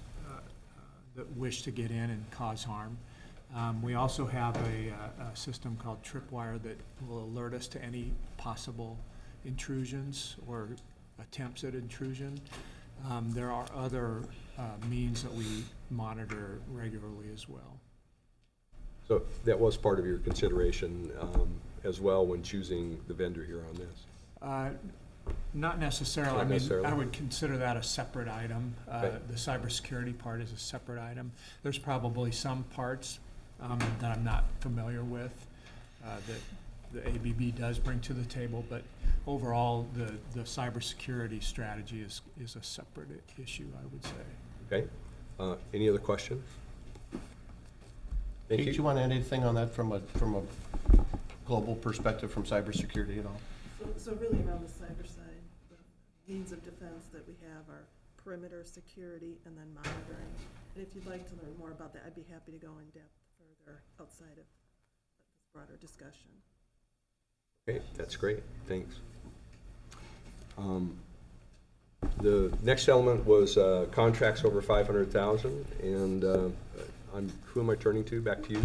that wish to get in and cause harm. We also have a system called Tripwire that will alert us to any possible intrusions or attempts at intrusion. There are other means that we monitor regularly as well. So that was part of your consideration as well when choosing the vendor here on this? Not necessarily. Not necessarily. I would consider that a separate item. Okay. The cybersecurity part is a separate item. There's probably some parts that I'm not familiar with that the ABB does bring to the table, but overall, the cybersecurity strategy is a separate issue, I would say. Okay. Any other questions? Thank Kate, you. you want to add anything on that from a global perspective from cybersecurity at all? So really around the cyber side, the means of defense that we have are perimeter security and then monitoring. And if you'd like to learn more about that, I'd be happy to go in depth further outside of this broader discussion. Okay, that's great. Thanks. The next element was contracts over 500,000, and who am I turning to? Back to you.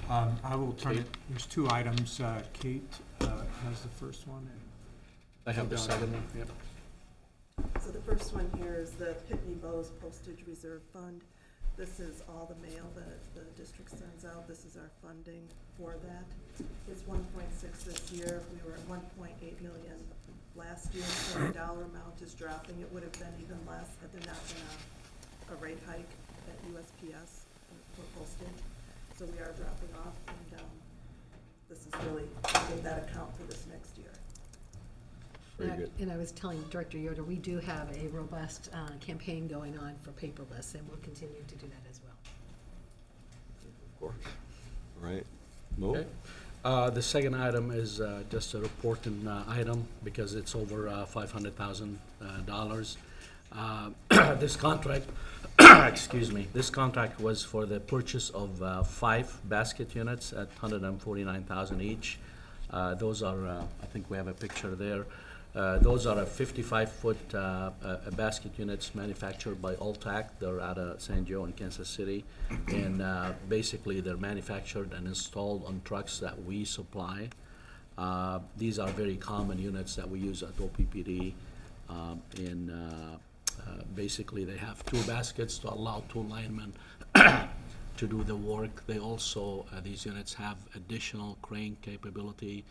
I will turn it. There's 2 items. Kate has the first one. I have the second one. Yep. So the first one here is the Pitney Bowes Postage Reserve Fund. This is all the mail that the district sends out. This is our funding for that. It's 1.6 this year. We were at 1.8 million last year, so the dollar amount is dropping. It would have been even less had there not been a rate hike at USPS for postage. So we are dropping off, and this is really to get that account for this next year. Very good. And I was telling Director Yoder, we do have a robust campaign going on for paperless, and we'll continue to do that as well. Of course. All right. Mo? Okay. The second item is just a reporting item because it's over $500,000. This contract, excuse me, this contract was for the purchase of 5 basket units at $149,000 each. Those are, I think we have a picture there. Those are a 55-foot basket units manufactured by Alltac. They're out of San Joe in Kansas City. And basically, they're manufactured and installed on trucks that we supply. These are very common units that we use at OPPD. Basically, they have 2 baskets to allow 2 linemen to do the work. They also, these units have additional crane capability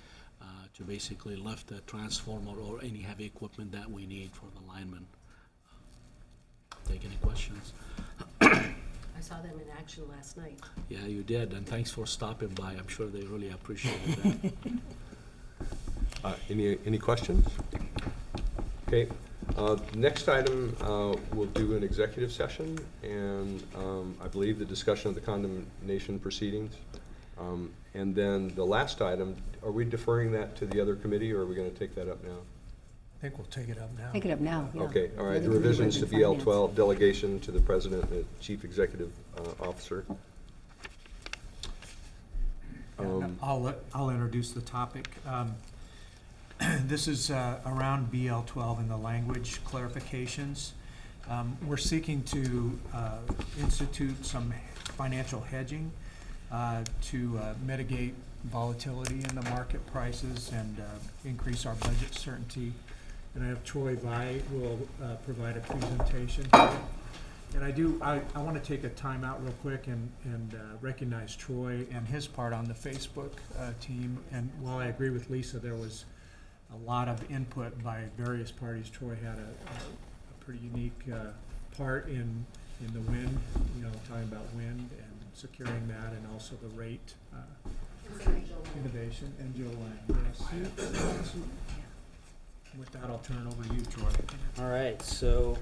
to basically lift the transformer or any heavy equipment that we need for the linemen. Take any questions? I saw them in action last night. Yeah, you did, and thanks for stopping by. I'm sure they really appreciated that. Any questions? Okay, next item, we'll do an executive session, and I believe the discussion of the condemnation proceedings. And then the last item, are we deferring that to the other committee, or are we gonna take that up now? I think we'll take it up now. Take it up now, yeah. Okay, all right, the Other committee revisions to was in finance. BL12, delegation to the president and chief executive officer. I'll introduce the topic. This is around BL12 and the language clarifications. We're seeking to institute some financial hedging to mitigate volatility in the market prices and increase our budget certainty. And I have Troy Vai who will provide a presentation here. And I want to take a time out real quick and recognize Troy and his part on the Facebook team. And while I agree with Lisa, there was a lot of input by various parties. Troy had a pretty unique part in the wind, talking about wind and securing that, and also the rate innovation, and Joe Lang. Yes. With that, I'll turn it over to you, Troy. All right, so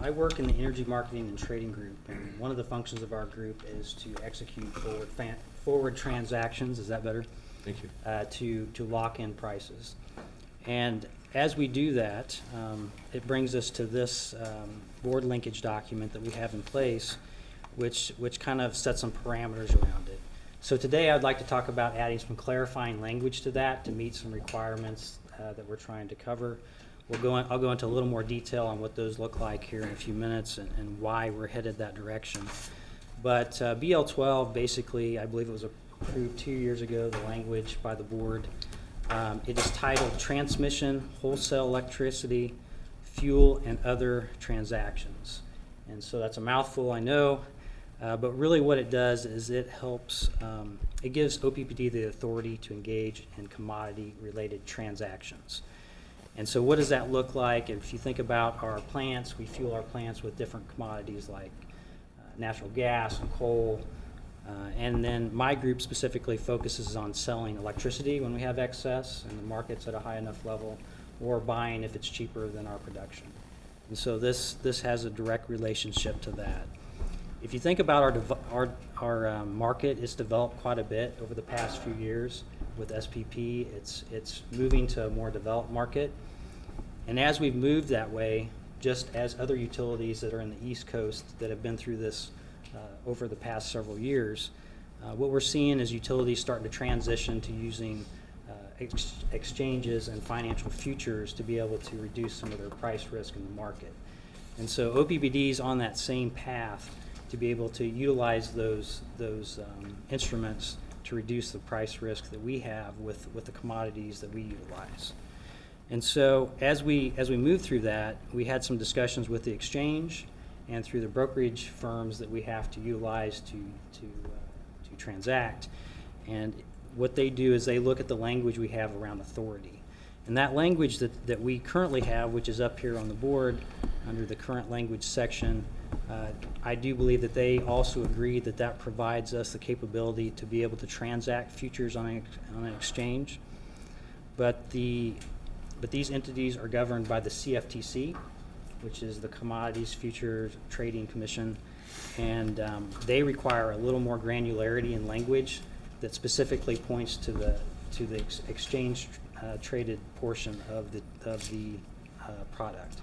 I work in the Energy Marketing and Trading Group, and one of the functions of our group is to execute forward transactions. Is that better? Thank you. To lock in prices. And as we do that, it brings us to this board linkage document that we have in place, which kind of sets some parameters around it. So today I'd like to talk about adding some clarifying language to that to meet some requirements that we're trying to cover. I'll go into a little more detail on what those look like here in a few minutes and why we're headed that direction. But BL12, basically, I believe it was approved 2 years ago, the language by the board. It is titled Transmission, Wholesale Electricity, Fuel, and Other Transactions. And so that's a mouthful, I know, but really what it does is it helps, it gives OPPD the authority to engage in commodity-related transactions. And so what does that look like? If you think about our plants, we fuel our plants with different commodities like natural gas and coal. And then my group specifically focuses on selling electricity when we have excess and the market's at a high enough level, or buying if it's cheaper than our production. And so this has a direct relationship to that. If you think about our market, it's developed quite a bit over the past few years. With SPP, it's moving to a more developed market. And as we've moved that way, just as other utilities that are in the East Coast that have been through this over the past several years, what we're seeing is utilities starting to transition to using exchanges and financial futures to be able to reduce some of their price risk in the market. And so OPPD is on that same path to be able to utilize those instruments to reduce the price risk that we have with the commodities that we utilize. And so as we move through that, we had some discussions with the exchange and through the brokerage firms that we have to utilize to transact. And what they do is they look at the language we have around authority. And that language that we currently have, which is up here on the board under the current language section, I do believe that they also agree that provides us the capability to be able to transact futures on an exchange. But these entities are governed by the CFTC, which is the Commodities Futures Trading Commission, and they require a little more granularity in language that specifically points to the exchange traded portion of the product.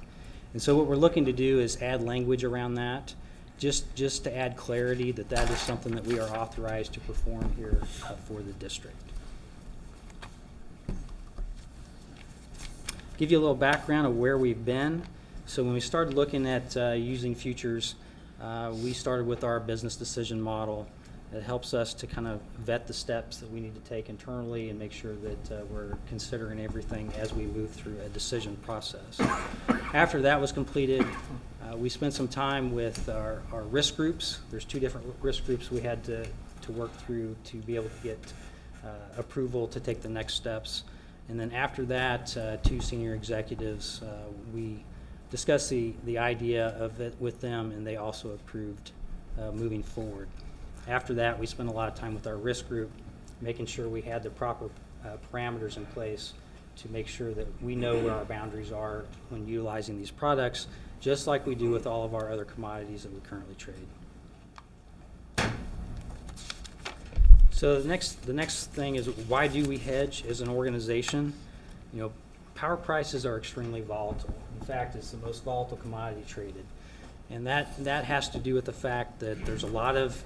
And so what we're looking to do is add language around that, just to add clarity that is something that we are authorized to perform here for the district. Give you a little background of where we've been. So when we started looking at using futures, we started with our business decision model. It helps us to kind of vet the steps that we need to take internally and make sure that we're considering everything as we move through a decision process. After that was completed, we spent some time with our risk groups. There's 2 different risk groups we had to work through to be able to get approval to take the next steps. And then after that, two senior executives, we discussed the idea of it with them, and they also approved moving forward. After that, we spent a lot of time with our risk group, making sure we had the proper parameters in place to make sure that we know where our boundaries are when utilizing these products, just like we do with all of our other commodities that we currently trade. So the next thing is, why do we hedge as an organization? You know, power prices are extremely volatile. In fact, it's the most volatile commodity traded. And that has to do with the fact that there's a lot of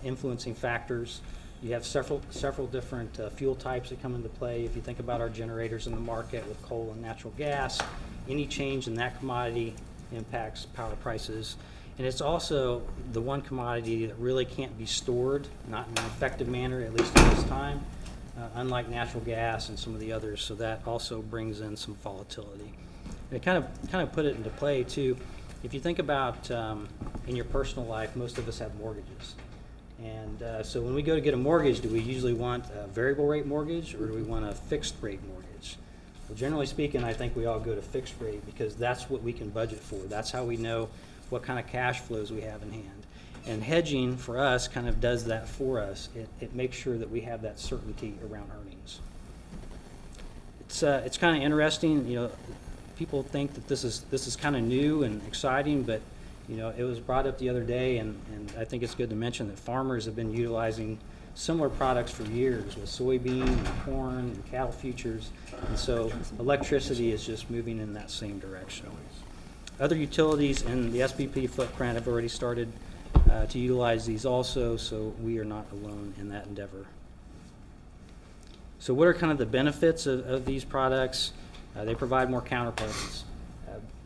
influencing factors. You have several different fuel types that come into play. If you think about our generators in the market with coal and natural gas, any change in that commodity impacts power prices. And it's also the one commodity that really can't be stored, not in an effective manner, at least at this time, unlike natural gas and some of the others. So that also brings in some volatility. And it kind of put it into play too. If you think about in your personal life, most of us have mortgages. And so when we go to get a mortgage, do we usually want a variable rate mortgage or do we want a fixed rate mortgage? Well, generally speaking, I think we all go to fixed rate because that's what we can budget for. That's how we know what kind of cash flows we have in hand. And hedging for us kind of does that for us. It makes sure that we have that certainty around earnings. It's kind of interesting, you know, people think that this is kind of new and exciting, but you know, it was brought up the other day, and I think it's good to mention that farmers have been utilizing similar products for years with soybean and corn and cattle futures, and so electricity is just moving in that same direction. Other utilities in the SPP footprint have already started to utilize these also, so we are not alone in that endeavor. So what are kind of the benefits of these products? They provide more counterparties.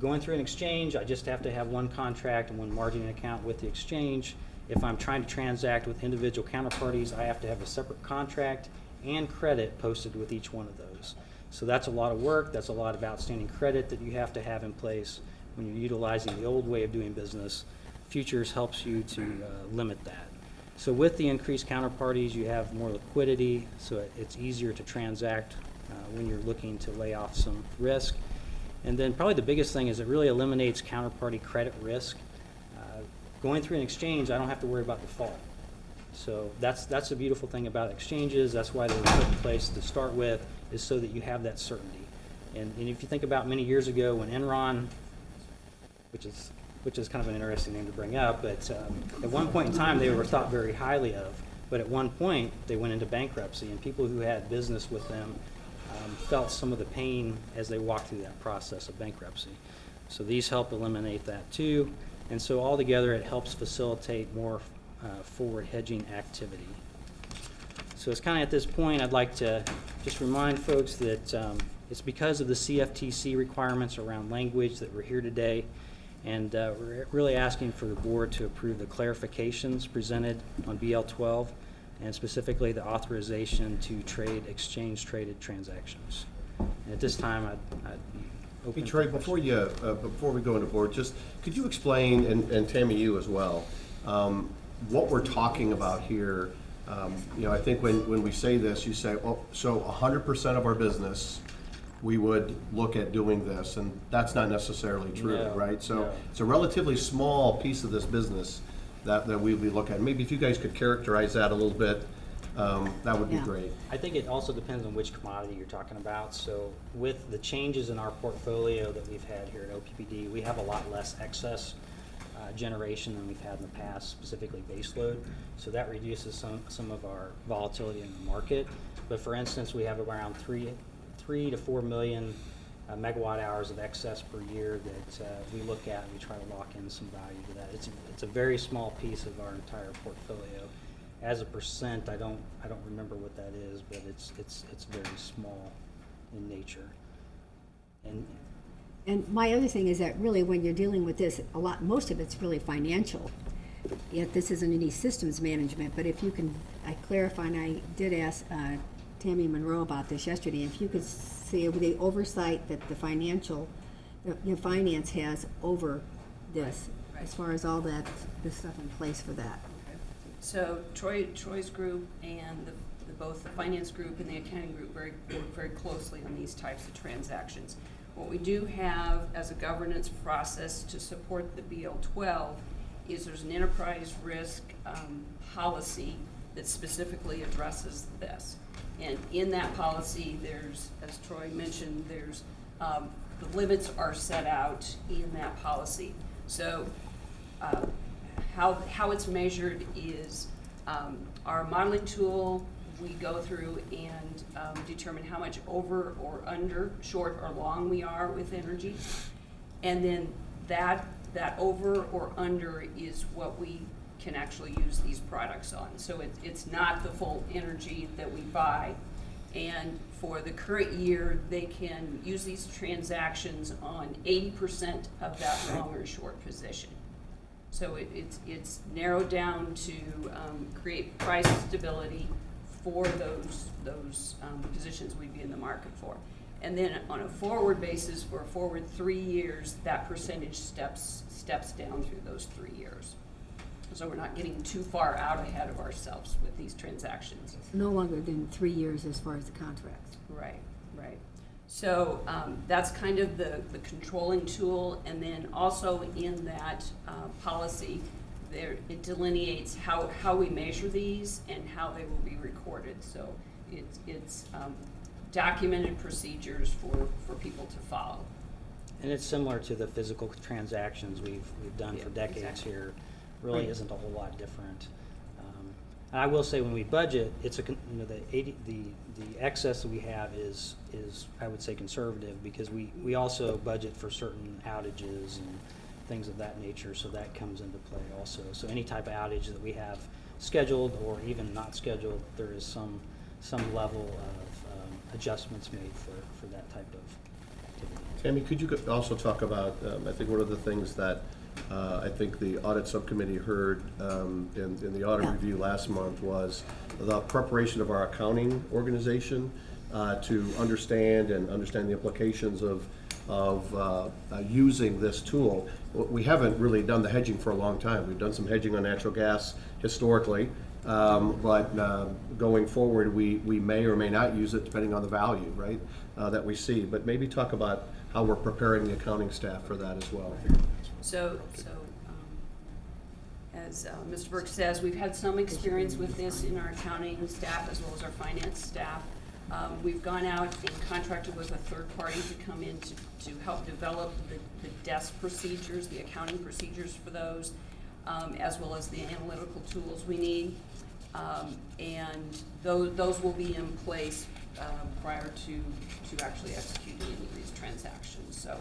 Going through an exchange, I just have to have one contract and one margining account with the exchange. If I'm trying to transact with individual counterparties, I have to have a separate contract and credit posted with each one of those. So that's a lot of work. That's a lot of outstanding credit that you have to have in place when you're utilizing the old way of doing business. Futures helps you to limit that. So with the increased counterparties, you have more liquidity, so it's easier to transact when you're looking to lay off some risk. And then probably the biggest thing is it really eliminates counterparty credit risk. Going through an exchange, I don't have to worry about default. So that's the beautiful thing about exchanges. That's why they were put in place to start with, is so that you have that certainty. And if you think about many years ago when Enron, which is kind of an interesting name to bring up, but at one point in time they were thought very highly of, but at one point they went into bankruptcy, and people who had business with them felt some of the pain as they walked through that process of bankruptcy. So these help eliminate that too, and so altogether it helps facilitate more forward hedging activity. So it's kind of at this point I'd like to just remind folks that it's because of the CFTC requirements around language that we're here today, and we're really asking for the board to approve the clarifications presented on BL 12, and specifically the authorization to trade exchange-traded transactions. And at this time, I'd open. Hey, Troy, before we go into board, just could you explain, and Tammy, you as well, what we're talking about here? You know, I think when we say this, you say, oh, so 100% of our business, we would look at doing this, and that's not necessarily true, No, right? So no. it's a relatively small piece of this business that we would look at. Maybe if you guys could characterize that a little bit, that would be Yeah. great. I think it also depends on which commodity you're talking about. So with the changes in our portfolio that we've had here at OPPD, we have a lot less excess generation than we've had in the past, specifically baseload. So that reduces some of our volatility in the market. But for instance, we have around 3 to 4 million megawatt hours of excess per year that we look at and we try to lock in some value to that. It's a very small piece of our entire portfolio. As a percent, I don't remember what that is, but it's very small in nature. And my other thing is that really when you're dealing with this, most of it's really financial. Yet this isn't any systems management, but if you can, I clarify, and I did ask Tammy Monroe about this yesterday, if you could see the oversight that the finance has over this, as far as all that, the stuff in place for that. So Troy's group and the both the finance group and the accounting group work very closely on these types of transactions. What we do have as a governance process to support the BL12 is there's an enterprise risk policy that specifically addresses this. And in that policy, there's, as Troy mentioned, there's the limits are set out in that policy. So how it's measured is our modeling tool, we go through and determine how much over or under, short or long we are with energy. And then that over or under is what we can actually use these products on. So it's not the full energy that we buy. And for the current year, they can use these transactions on 80% of that long or short position. So it's narrowed down to create price stability for those positions we'd be in the market for. And then on a forward basis, for a forward 3 years, that percentage steps down through those 3 years. So we're not getting too far out ahead of ourselves with these transactions. No longer than 3 years as far as the contracts. Right, right. So that's kind of the controlling tool, and then also in that policy, there it delineates how we measure these and how they will be recorded. So it's documented procedures for people to follow. And it's similar to the physical transactions we've done for decades exactly. here. Really isn't a whole lot different. And I will say when we budget, it's the excess that we have is I would say conservative, because we also budget for certain outages and things of that nature, so that comes into play also. So any type of outage that we have scheduled or even not scheduled, there is some level of adjustments made for that type of activity. Tammy, could you also talk about, I think one of the things that I think the audit subcommittee heard in the audit review last month was the preparation of our accounting organization to understand the implications of using this tool. We haven't really done the hedging for a long time. We've done some hedging on natural gas historically, but going forward, we may or may not use it depending on the value, right, that we see. But maybe talk about how we're preparing the accounting staff for that as well. So as Mr. Burke says, we've had some experience with this in our accounting staff as well as our finance staff. We've gone out and contracted with a third party to come in to help develop the desk procedures, the accounting procedures for those, as well as the analytical tools we need. And those will be in place prior to actually executing any of these transactions. So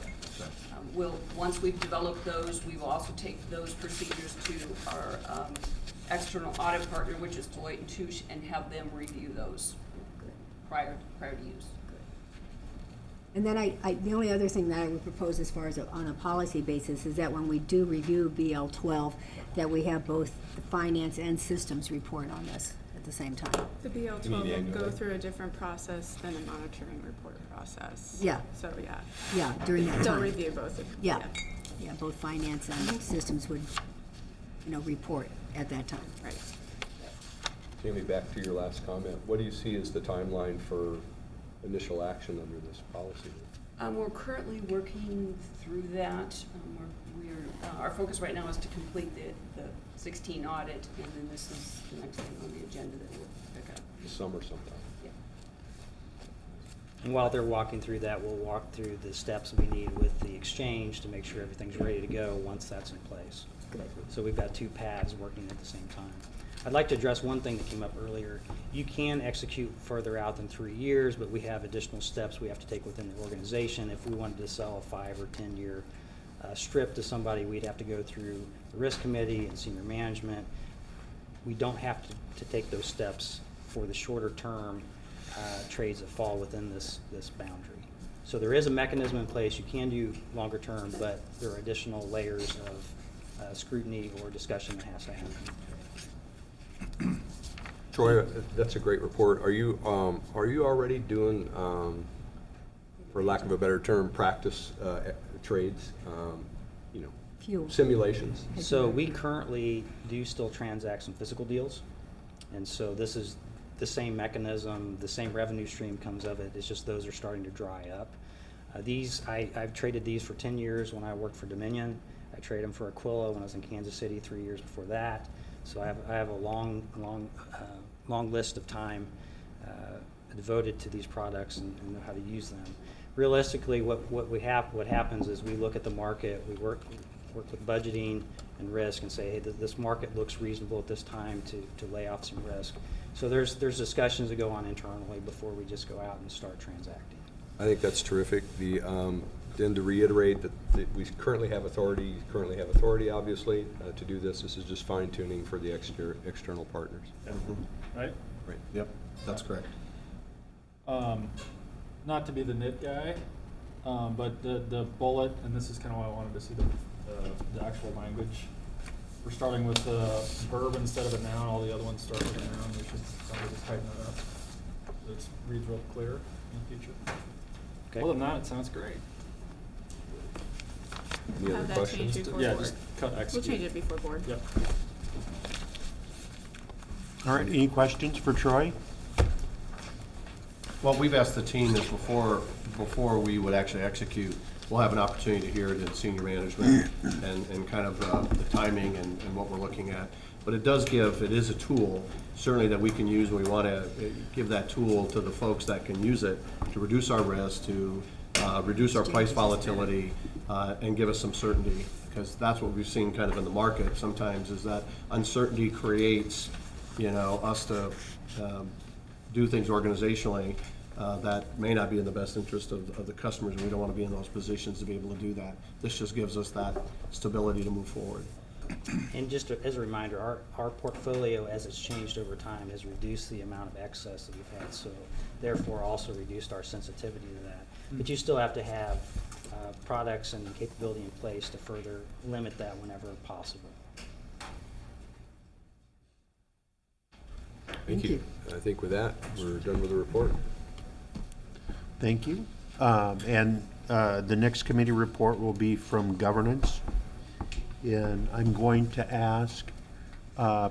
once we've developed those, we will also take those procedures to our external audit partner, which is Deloitte & Touche, and have them review those prior to use. And then the only other thing that I would propose as far as on a policy basis is that when we do review BL12, that we have both the finance and systems report on this at the same time. The BL12 will go through a different process than a monitoring report process. Yeah. So, yeah. Yeah, during that time. They'll review both of them. Yeah, yeah, both finance and systems would, report at that time. Right. Jamie, back to your last comment. What do you see as the timeline for initial action under this policy? We're currently working through that. Our focus right now is to complete the 16 audit, and then this is the next thing on the agenda that we'll pick up. This summer sometime. Yeah. And while they're walking through that, we'll walk through the steps we need with the exchange to make sure everything's ready to go once that's in place. So we've got two paths working at the same time. I'd like to address one thing that came up earlier. You can execute further out than 3 years, but we have additional steps we have to take within the organization. If we wanted to sell a 5 or 10 year strip to somebody, we'd have to go through the risk committee and senior management. We don't have to take those steps for the shorter term trades that fall within this boundary. So there is a mechanism in place. You can do longer term, but there are additional layers of scrutiny or discussion that has to happen. Troy, that's a great report. Are you already doing, for lack of a better term, practice trades, Fuel. simulations? So we currently do still transact some physical deals, and so this is the same mechanism, the same revenue stream comes of it. It's just those are starting to dry up. I've traded these for 10 years when I worked for Dominion. I traded them for Aquila when I was in Kansas City 3 years before that. So I have a long list of time devoted to these products and know how to use them. Realistically, what happens is we look at the market, we work with budgeting and risk and say, hey, this market looks reasonable at this time to lay off some risk. So there's discussions that go on internally before we just go out and start transacting. I think that's terrific. Then to reiterate that we currently have authority, obviously, to do this. This is just fine tuning for the external partners. Right? Right, yep, that's correct. Not to be the nit guy, but the bullet, and this is kind of why I wanted to see the actual language. We're starting with the verb instead of a noun. All the other ones start with a noun. We should probably just tighten that up. So it reads real clear in the future. Okay. Other than that, it sounds great. Any Have other that questions? changed before Yeah, board. just cut execute. We'll change it before board. Yep. All right, any questions for Troy? Well, we've asked the team this before we would actually execute. We'll have an opportunity to hear it in senior management and kind of the timing and what we're looking at. But it is a tool, certainly that we can use, and we want to give that tool to the folks that can use it to reduce our risk, to reduce our price volatility, and give us some certainty. Because that's what we've seen kind of in the market sometimes, is that uncertainty creates, us to do things organizationally that may not be in the best interest of the customers, and we don't want to be in those positions to be able to do that. This just gives us that stability to move forward. And just as a reminder, our portfolio, as it's changed over time, has reduced the amount of excess that we've had, so therefore also reduced our sensitivity to that. But you still have to have products and capability in place to further limit that whenever possible. Thank you. I think with that, we're done with the report. Thank you. And the next committee report will be from governance. And I'm going to ask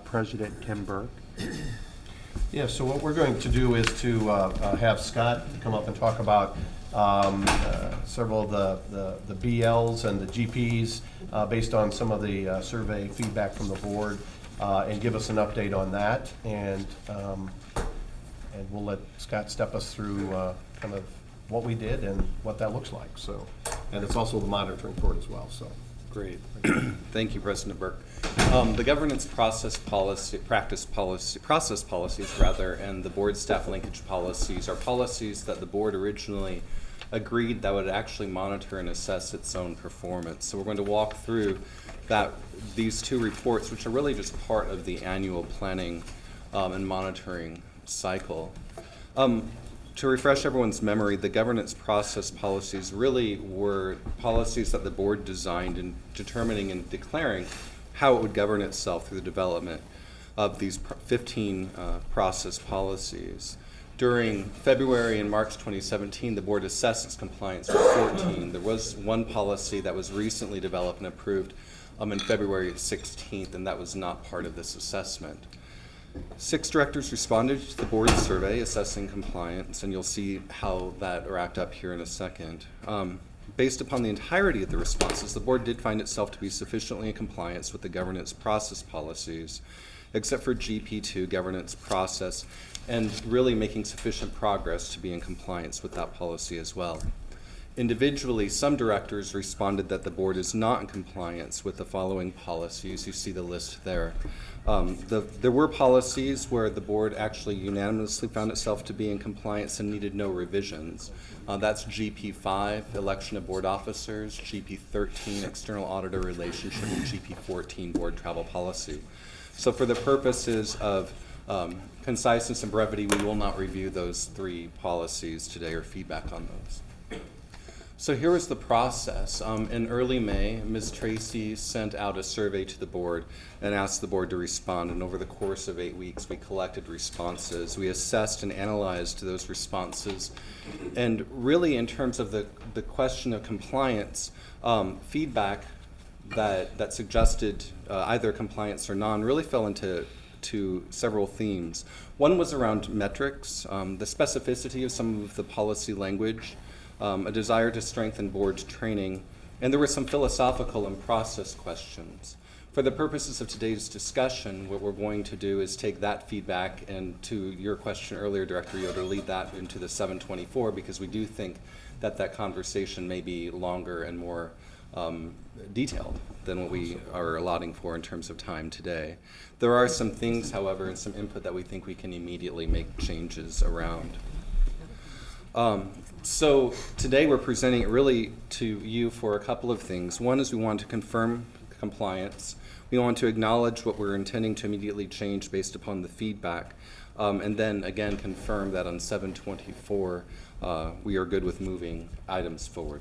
President Tim Burke. Yeah, so what we're going to do is to have Scott come up and talk about several of the BLs and the GPs based on some of the survey feedback from the board, and give us an update on that. And we'll let Scott step us through kind of what we did and what that looks like. So, and it's also the monitoring report as well. So. Great. Thank you, President Burke. The governance process policies, and the board staff linkage policies are policies that the board originally agreed that would actually monitor and assess its own performance. So we're going to walk through these two reports, which are really just part of the annual planning and monitoring cycle. To refresh everyone's memory, the governance process policies really were policies that the board designed in determining and declaring how it would govern itself through the development of these 15 process policies. During February and March 2017, the board assessed its compliance with 14. There was one policy that was recently developed and approved in February 16th, and that was not part of this assessment. 6 directors responded to the board's survey assessing compliance, and you'll see how that racked up here in a second. Based upon the entirety of the responses, the board did find itself to be sufficiently in compliance with the governance process policies, except for GP2 governance process, and really making sufficient progress to be in compliance with that policy as well. Individually, some directors responded that the board is not in compliance with the following policies. You see the list there. There were policies where the board actually unanimously found itself to be in compliance and needed no revisions. That's GP5, election of board officers, GP13, external auditor relationship, and GP14, board travel policy. So for the purposes of conciseness and brevity, we will not review those 3 policies today or feedback on those. So here was the process. In early May, Ms. Tracy sent out a survey to the board and asked the board to respond. And over the course of 8 weeks, we collected responses. We assessed and analyzed those responses. And really, in terms of the question of compliance, feedback that suggested either compliance or none really fell into to several themes. One was around metrics, the specificity of some of the policy language, a desire to strengthen board training, and there were some philosophical and process questions. For the purposes of today's discussion, what we're going to do is take that feedback and, to your question earlier, Director Yoder, lead that into the 724, because we do think that that conversation may be longer and more detailed than what we are allotting for in terms of time today. There are some things, however, and some input that we think we can immediately make changes around. So today we're presenting it really to you for a couple of things. One is we want to confirm compliance. We want to acknowledge what we're intending to immediately change based upon the feedback, and then again confirm that on 724 we are good with moving items forward.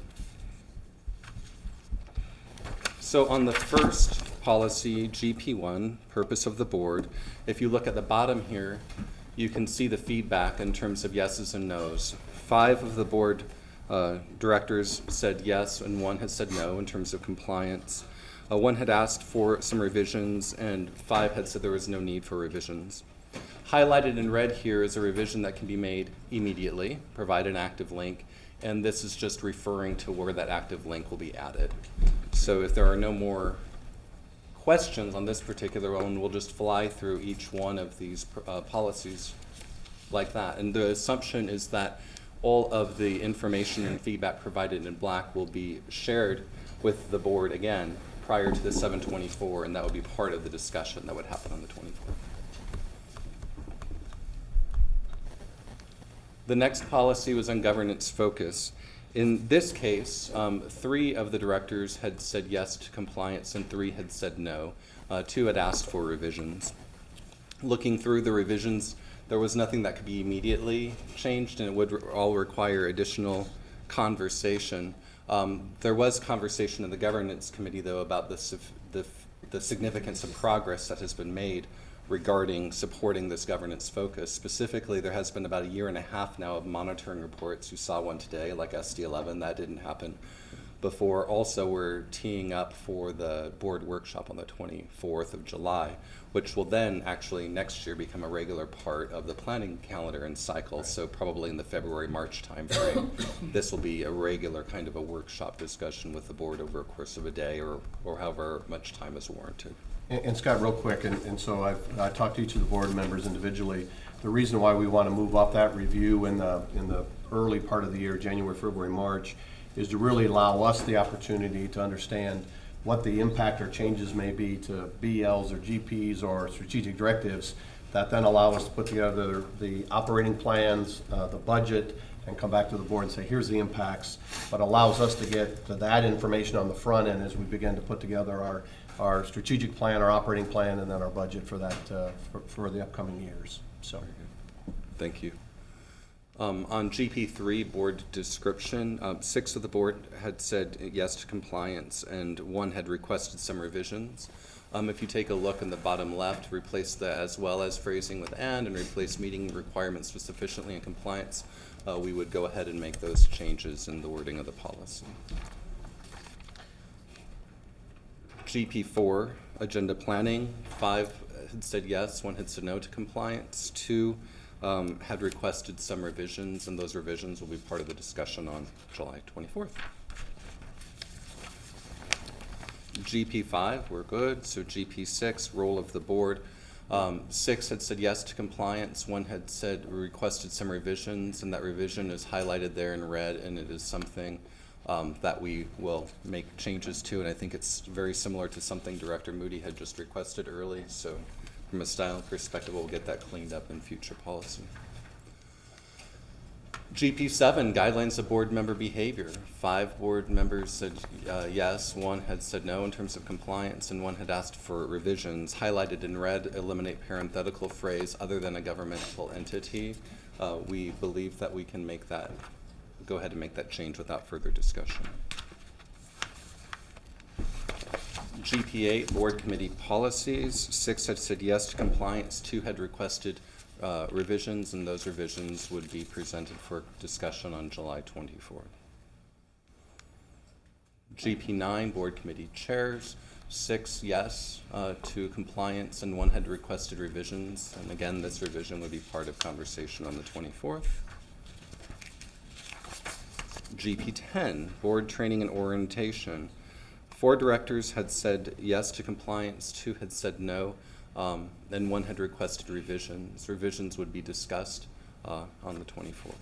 So on the first policy, GP1, purpose of the board, if you look at the bottom here, you can see the feedback in terms of yeses and nos. 5 of the board directors said yes, and 1 has said no in terms of compliance. 1 had asked for some revisions, and 5 had said there was no need for revisions. Highlighted in red here is a revision that can be made immediately, provide an active link, and this is just referring to where that active link will be added. So if there are no more questions on this particular one, we'll just fly through each one of these policies like that. And the assumption is that all of the information and feedback provided in black will be shared with the board again prior to the 724, and that would be part of the discussion that would happen on the 24th. The next policy was on governance focus. In this case, 3 of the directors had said yes to compliance and 3 had said no. 2 had asked for revisions. Looking through the revisions, there was nothing that could be immediately changed, and it would all require additional conversation. There was conversation in the governance committee, though, about the significance of progress that has been made regarding supporting this governance focus. Specifically, there has been about 1.5 years now of monitoring reports. You saw one today, like SD11. That didn't happen before. Also, we're teeing up for the board workshop on the 24th of July, which will then actually next year become a regular part of the planning calendar and cycle. So probably in the February-March timeframe, this will be a regular kind of a workshop discussion with the board over a course of a day or however much time is warranted. And Scott, real quick, and so I talked to each of the board members individually. The reason why we want to move up that review in the early part of the year, January, February, March, is to really allow us the opportunity to understand what the impact or changes may be to BLs or GPs or strategic directives that then allow us to put together the operating plans, the budget, and come back to the board and say, here's the impacts, but allows us to get to that information on the front end as we begin to put together our strategic plan, our operating plan, and then our budget for that for the upcoming years. So, thank you. On GP3 board description, 6 of the board had said yes to compliance, and 1 had requested some revisions. If you take a look in the bottom left, replace the as well as phrasing with and replace meeting requirements with sufficiently in compliance, we would go ahead and make those changes in the wording of the policy. GP4, agenda planning, 5 had said yes, 1 had said no to compliance, 2 had requested some revisions, and those revisions will be part of the discussion on July 24th. GP5, we're good. So GP6, role of the board. 6 had said yes to compliance. 1 had said requested some revisions, and that revision is highlighted there in red, and it is something that we will make changes to, and I think it's very similar to something Director Moody had just requested early, so from a style perspective, we'll get that cleaned up in future policy. GP7, guidelines of board member behavior. 5 board members said yes, 1 had said no in terms of compliance, and 1 had asked for revisions. Highlighted in red, eliminate parenthetical phrase other than a governmental entity. We believe that we can make that, go ahead and make that change without further discussion. GP8, board committee policies. 6 had said yes to compliance, 2 had requested revisions, and those revisions would be presented for discussion on July 24th. GP9, board committee chairs. 6 yes to compliance, and 1 had requested revisions. And again, this revision would be part of conversation on the 24th. GP10, board training and orientation. 4 directors had said yes to compliance, 2 had said no, and 1 had requested revisions. Revisions would be discussed on the 24th.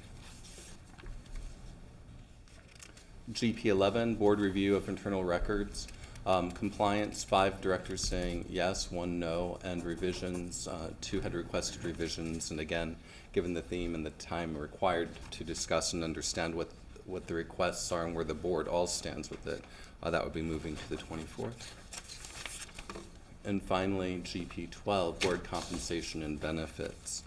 GP11, board review of internal records. Compliance, 5 directors saying yes, 1 no, and revisions, 2 had requested revisions. And again, given the theme and the time required to discuss and understand what the requests are and where the board all stands with it, that would be moving to the 24th. And finally, GP12, board compensation and benefits.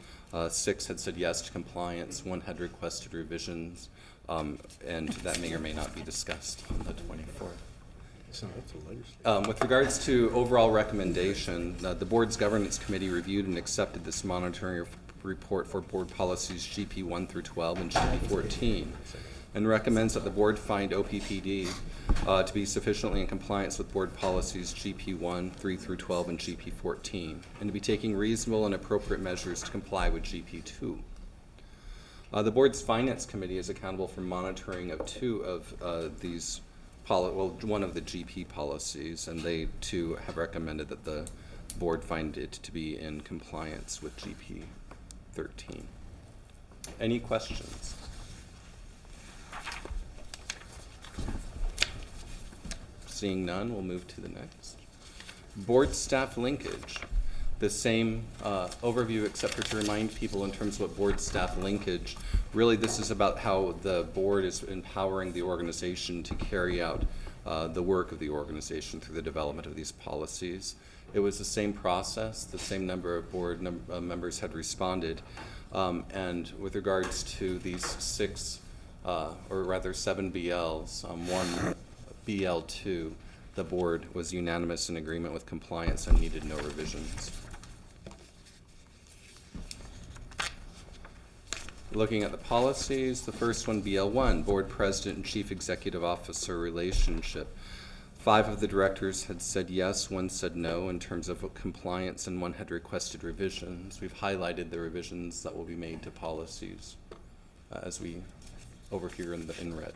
6 had said yes to compliance, 1 had requested revisions, and that may or may not be discussed on the 24th. With regards to overall recommendation, the board's governance committee reviewed and accepted this monitoring report for board policies GP 1 through 12 and GP 14, and recommends that the board find OPPD to be sufficiently in compliance with board policies GP 1, 3 through 12, and GP 14, and to be taking reasonable and appropriate measures to comply with GP 2. The board's finance committee is accountable for monitoring of 2 of these one of the GP policies, and they too have recommended that the board find it to be in compliance with GP 13. Any questions? Seeing none, we'll move to the next. Board staff linkage. The same overview, except for to remind people in terms of what board staff linkage, really this is about how the board is empowering the organization to carry out the work of the organization through the development of these policies. It was the same process, the same number of board members had responded, and with regards to these 6, or rather 7 BLs, 1 BL2, the board was unanimous in agreement with compliance and needed no revisions. Looking at the policies, the first one, BL1, Board President and Chief Executive Officer relationship. 5 of the directors had said yes, 1 said no in terms of compliance, and 1 had requested revisions. We've highlighted the revisions that will be made to policies as we over here in red.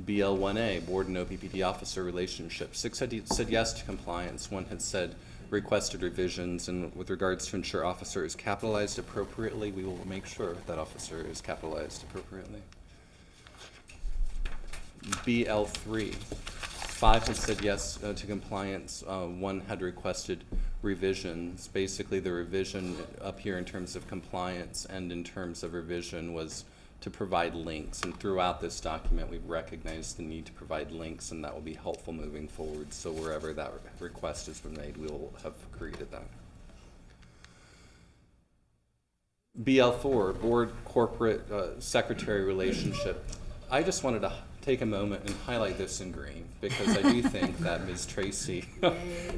BL1A, Board and OPPD Officer relationship. 6 had said yes to compliance, 1 had said requested revisions, and with regards to ensure officer is capitalized appropriately, we will make sure that officer is capitalized appropriately. BL3, 5 had said yes to compliance, 1 had requested revisions. Basically, the revision up here in terms of compliance and in terms of revision was to provide links, and throughout this document we've recognized the need to provide links, and that will be helpful moving forward. So wherever that request has been made, we will have created that. BL4, Board Corporate Secretary relationship. I just wanted to take a moment and highlight this in green, because I do think that Ms. Tracy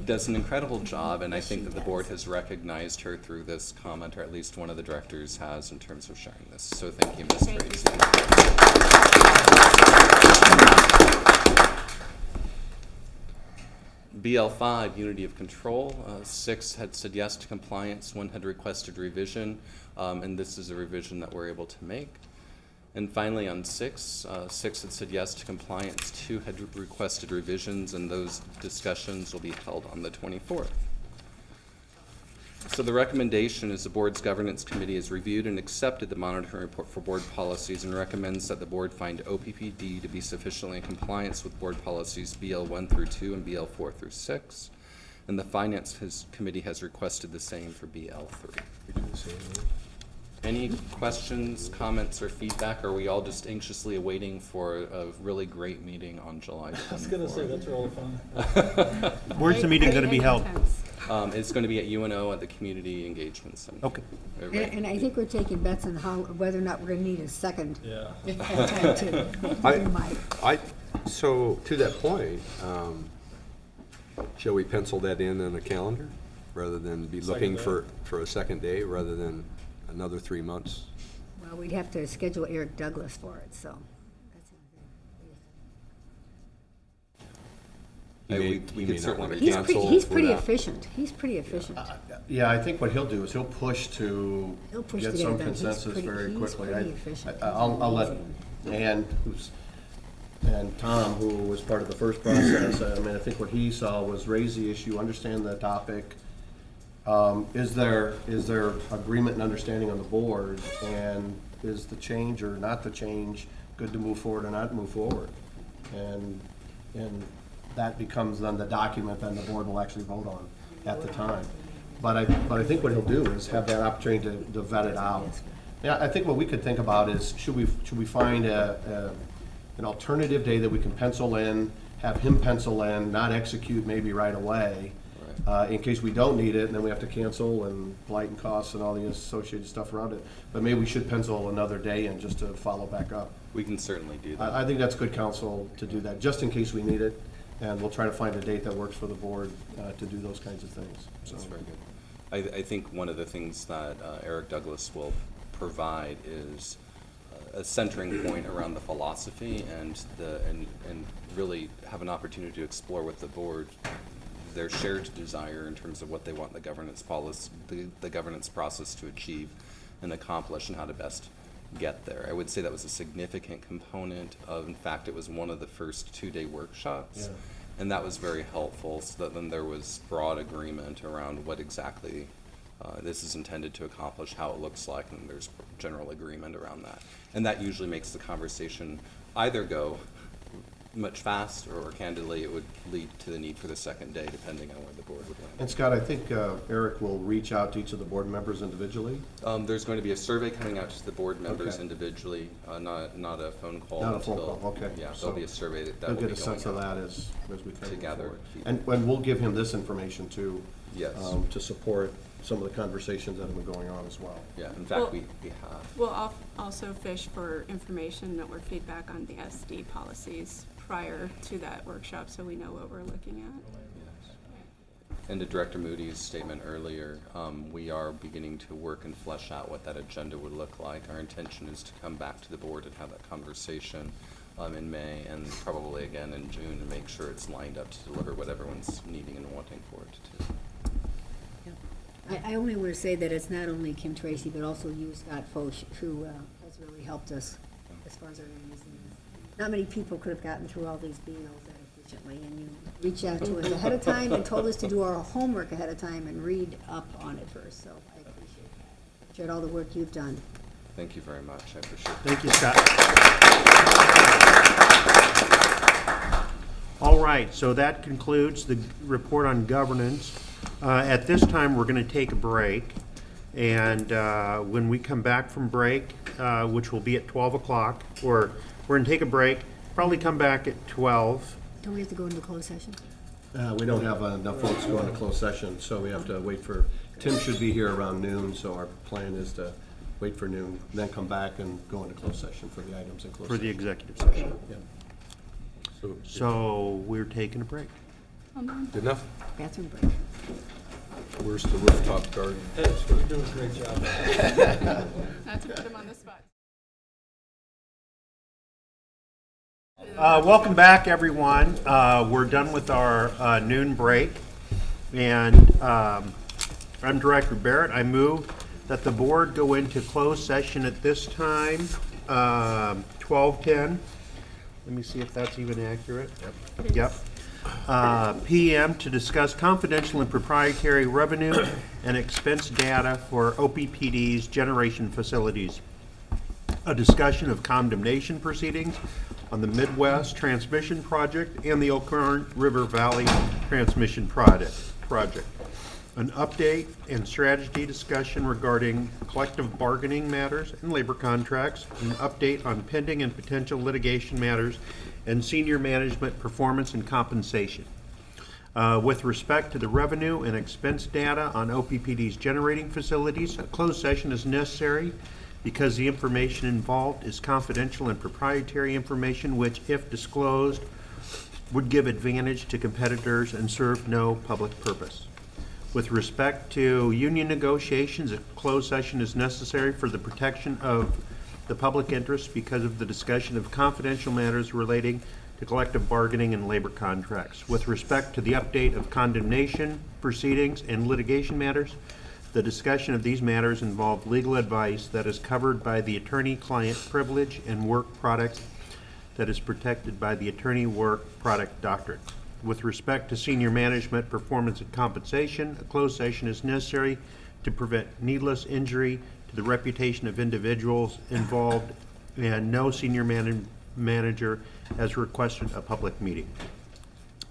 does an incredible job, and I think that the board has recognized her through this comment, or at least one of the directors has, in terms of sharing this. So thank you, Ms. Tracy. BL5, Unity of Control. 6 had said yes to compliance, 1 had requested revision, and this is a revision that we're able to make. And finally, on 6, 6 had said yes to compliance, 2 had requested revisions, and those discussions will be held on the 24th. So the recommendation is the board's governance committee has reviewed and accepted the monitoring report for board policies and recommends that the board find OPPD to be sufficiently in compliance with board policies BL1 through 2 and BL4 through 6. And the finance committee has requested the same for BL3. Any questions, comments, or feedback? Or are we all just anxiously awaiting for a really great meeting on July 24th? I was going to say, that's really fun. Where's the meeting going to be held? It's going to be at UNO at the Community Engagement Center. Okay. And I think we're taking bets on whether or not we're going to need a second. Yeah. Time too. So to that point, shall we pencil that in the calendar rather than be looking for a second day rather than another 3 months? Well, we'd have to schedule Eric Douglas for it, so. He may we not could certainly wanna He's cancel he's for pretty that. efficient. He's pretty efficient. Yeah, I think what he'll do is he'll push to He'll push get to some get it done. He's consensus pretty- very he's quickly. pretty efficient. I'll let Ann, and Tom, who was part of the first process, I mean, I think what he saw was raise the issue, understand the topic. Is there agreement and understanding on the board, and is the change or not the change good to move forward or not move forward? And that becomes then the document then the board will actually vote on at the time. But I think what he'll do is have that opportunity to vet it out. Yeah, I think what we could think about is, should we find an alternative day that we can pencil in, have him pencil in, not execute maybe right away, in case we don't need it, and then we have to cancel and blight and costs and all the associated stuff around it. But maybe we should pencil another day in just to follow back up. We can certainly do that. I think that's good counsel to do that, just in case we need it, and we'll try to find a date that works for the board to do those kinds of things. So. That's very good. I think one of the things that Eric Douglas will provide is a centering point around the philosophy and really have an opportunity to explore with the board their shared desire in terms of what they want the governance policy, the governance process to achieve and accomplish, and how to best get there. I would say that was a significant component of, in fact, it was one of the first 2-day workshops. Yeah. And that was very helpful, so that then there was broad agreement around what exactly this is intended to accomplish, how it looks like, and there's general agreement around that. And that usually makes the conversation either go much faster, or candidly, it would lead to the need for the second day, depending on where the board would land. And Scott, I think Eric will reach out to each of the board members individually. There's going to be a survey coming out to the board members Okay. individually, not a phone call. Not a phone until- call, okay. Yeah, So there'll be a survey that We'll will get be a sense going of out that as we kind of to move gather forward. feedback. And we'll give him this information too. Yes. To support some of the conversations that have been going on as well. Yeah, in fact, Well- we have. We'll also fish for information or feedback on the SD policies prior to that workshop, so we know what we're looking at. And to Director Moody's statement earlier, we are beginning to work and flesh out what that agenda would look like. Our intention is to come back to the board and have that conversation in May, and probably again in June, to make sure it's lined up to deliver what everyone's needing and wanting for it to. I only want to say that it's not only Kim Tracy, but also you, Scott Foch, who has really helped us as far as our meetings. Not many people could have gotten through all these emails that efficiently, and you reached out to us ahead of time and told us to do our homework ahead of time and read up on it first, so I appreciate that. Appreciate all the work you've done. Thank you very much. I appreciate it. Thank you, Scott. All right, so that concludes the report on governance. At this time, we're going to take a break, and when we come back from break, which will be at 12 o'clock, or we're going to take a break, probably come back at 12. Don't we have to go into closed session? We don't have enough folks going to closed session, so we have to wait for, Tim should be here around noon, so our plan is to wait for noon, then come back and go into closed session for the items in closed For session. the executive session. Yeah. So we're taking a break. Good enough? Bathroom break. Where's the rooftop garden? Doing a great job. Not to put them on the spot. Welcome back, everyone. We're done with our noon break, and I'm Director Barrett. I move that the board go into closed session at this time, 12:10. Let me see if that's even accurate. Yep. PM to discuss confidential and proprietary revenue and expense data for OPPD's generation facilities. A discussion of condemnation proceedings on the Midwest Transmission Project and the Oak River Valley Transmission Project. An update and strategy discussion regarding collective bargaining matters and labor contracts. An update on pending and potential litigation matters and senior management performance and compensation. With respect to the revenue and expense data on OPPD's generating facilities, a closed session is necessary because the information involved is confidential and proprietary information which, if disclosed, would give advantage to competitors and serve no public purpose. With respect to union negotiations, a closed session is necessary for the protection of the public interest because of the discussion of confidential matters relating to collective bargaining and labor contracts. With respect to the update of condemnation proceedings and litigation matters, the discussion of these matters involved legal advice that is covered by the attorney-client privilege and work product that is protected by the attorney-work product doctrine. With respect to senior management performance and compensation, a closed session is necessary to prevent needless injury to the reputation of individuals involved, and no senior manager has requested a public meeting.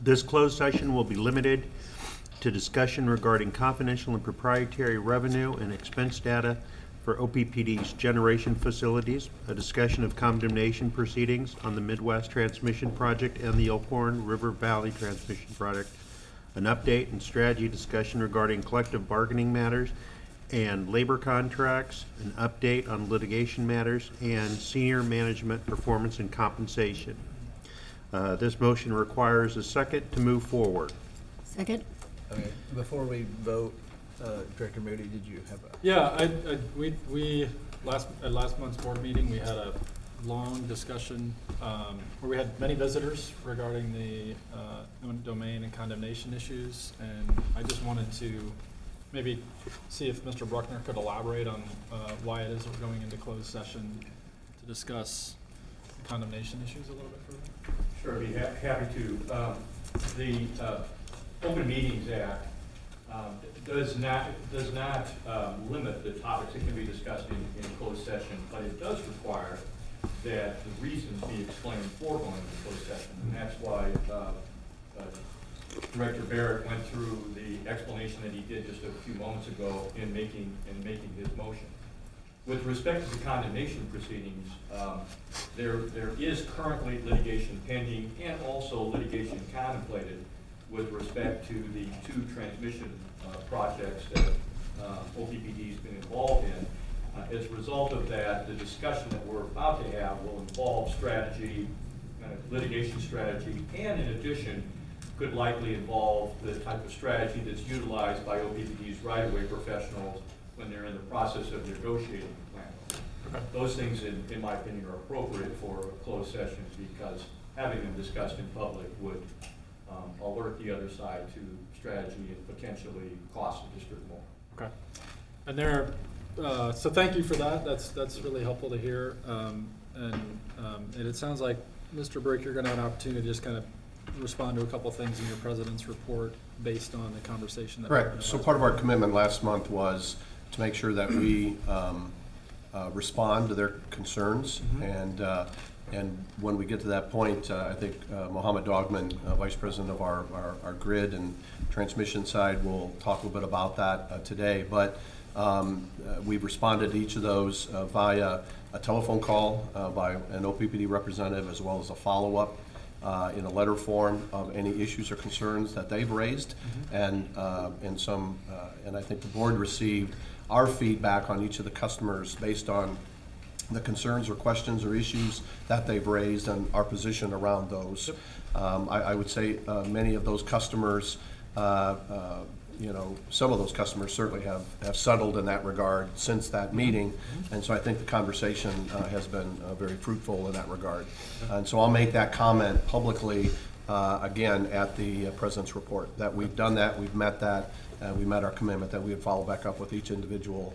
This closed session will be limited to discussion regarding confidential and proprietary revenue and expense data for OPPD's generation facilities, a discussion of condemnation proceedings on the Midwest Transmission Project and the Elkhorn River Valley Transmission Project, an update and strategy discussion regarding collective bargaining matters and labor contracts, an update on litigation matters, and senior management performance and compensation. This motion requires a second to move forward. Second? Okay, before we vote, Director Moody, did you have a? Yeah, we at last month's board meeting, we had a long discussion where we had many visitors regarding the domain and condemnation issues, and I just wanted to maybe see if Mr. Bruckner could elaborate on why it is that we're going into closed session to discuss condemnation issues a little bit further. Sure, I'd be happy to. The Open Meetings Act does not limit the topics that can be discussed in closed session, but it does require that the reasons be explained for going into closed session, and that's why Director Barrett went through the explanation that he did just a few moments ago in making his motion. With respect to the condemnation proceedings, there is currently litigation pending and also litigation contemplated with respect to the two transmission projects that OPPD has been involved in. As a result of that, the discussion that we're about to have will involve strategy, litigation strategy, and in addition, could likely involve the type of strategy that's utilized by OPPD's right-of-way professionals when they're in the process of negotiating the plan. Those things, in my opinion, are appropriate for closed sessions because having them discussed in public would alert the other side to strategy and potentially cost the district more. Okay. And so thank you for that. That's really helpful to hear. And it sounds like, Mr. Brick, you're going to have an opportunity to just kind of respond to a couple of things in your president's report based on the conversation that. Correct. So part of our commitment last month was to make sure that we respond to their concerns. And when we get to that point, I think Mohammed Dogman, Vice President of our grid and transmission side, will talk a little bit about that today. But we've responded to each of those via a telephone call by an OPPD representative, as well as a follow-up in a letter form of any issues or concerns that they've raised. And I think the board received our feedback on each of the customers based on the concerns or questions or issues that they've raised and our position around those. I would say many of those customers, some of those customers certainly have settled in that regard since that meeting. And so I think the conversation has been very fruitful in that regard. And so I'll make that comment publicly again at the President's report, that we've done that, we've met that, we met our commitment that we would follow back up with each individual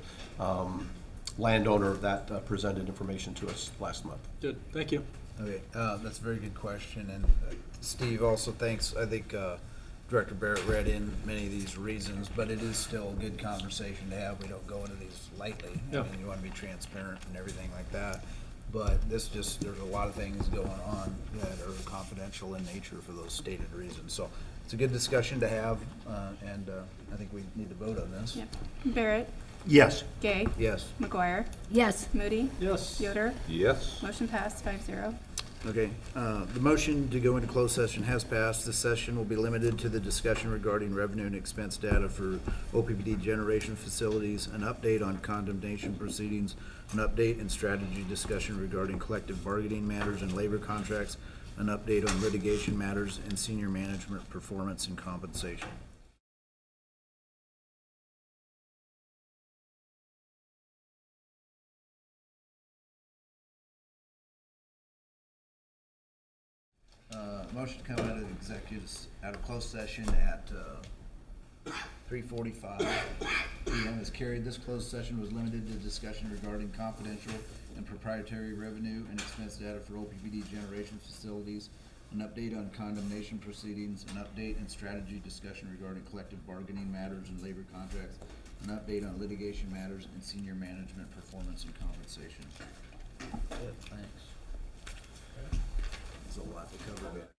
landowner that presented information to us last month. Good, thank you. Okay, that's a very good question, and Steve also thanks. I think Director Barrett read in many of these reasons, but it is still a good conversation to have. We don't go into these lightly. Yeah. I mean, you want to be transparent and everything like that. But there's a lot of things going on that are confidential in nature for those stated reasons. So it's a good discussion to have, and I think we need to vote on this. Yep. Barrett? Yes. Gay? Yes. McGuire? Yes. Moody? Yes. Yoder? Yes. Motion passed 5-0. Okay, the motion to go into closed session has passed. This session will be limited to the discussion regarding revenue and expense data for OPPD generation facilities, an update on condemnation proceedings, an update and strategy discussion regarding collective bargaining matters and labor contracts, an update on litigation matters, and senior management performance and compensation. Motion to come out of executives, out of closed session at 3:45 PM is carried. This closed session was limited to discussion regarding confidential and proprietary revenue and expense data for OPPD generation facilities, an update on condemnation proceedings, an update and strategy discussion regarding collective bargaining matters and labor contracts, an update on litigation matters, and senior management performance and compensation. Good, thanks. There's a lot to cover there.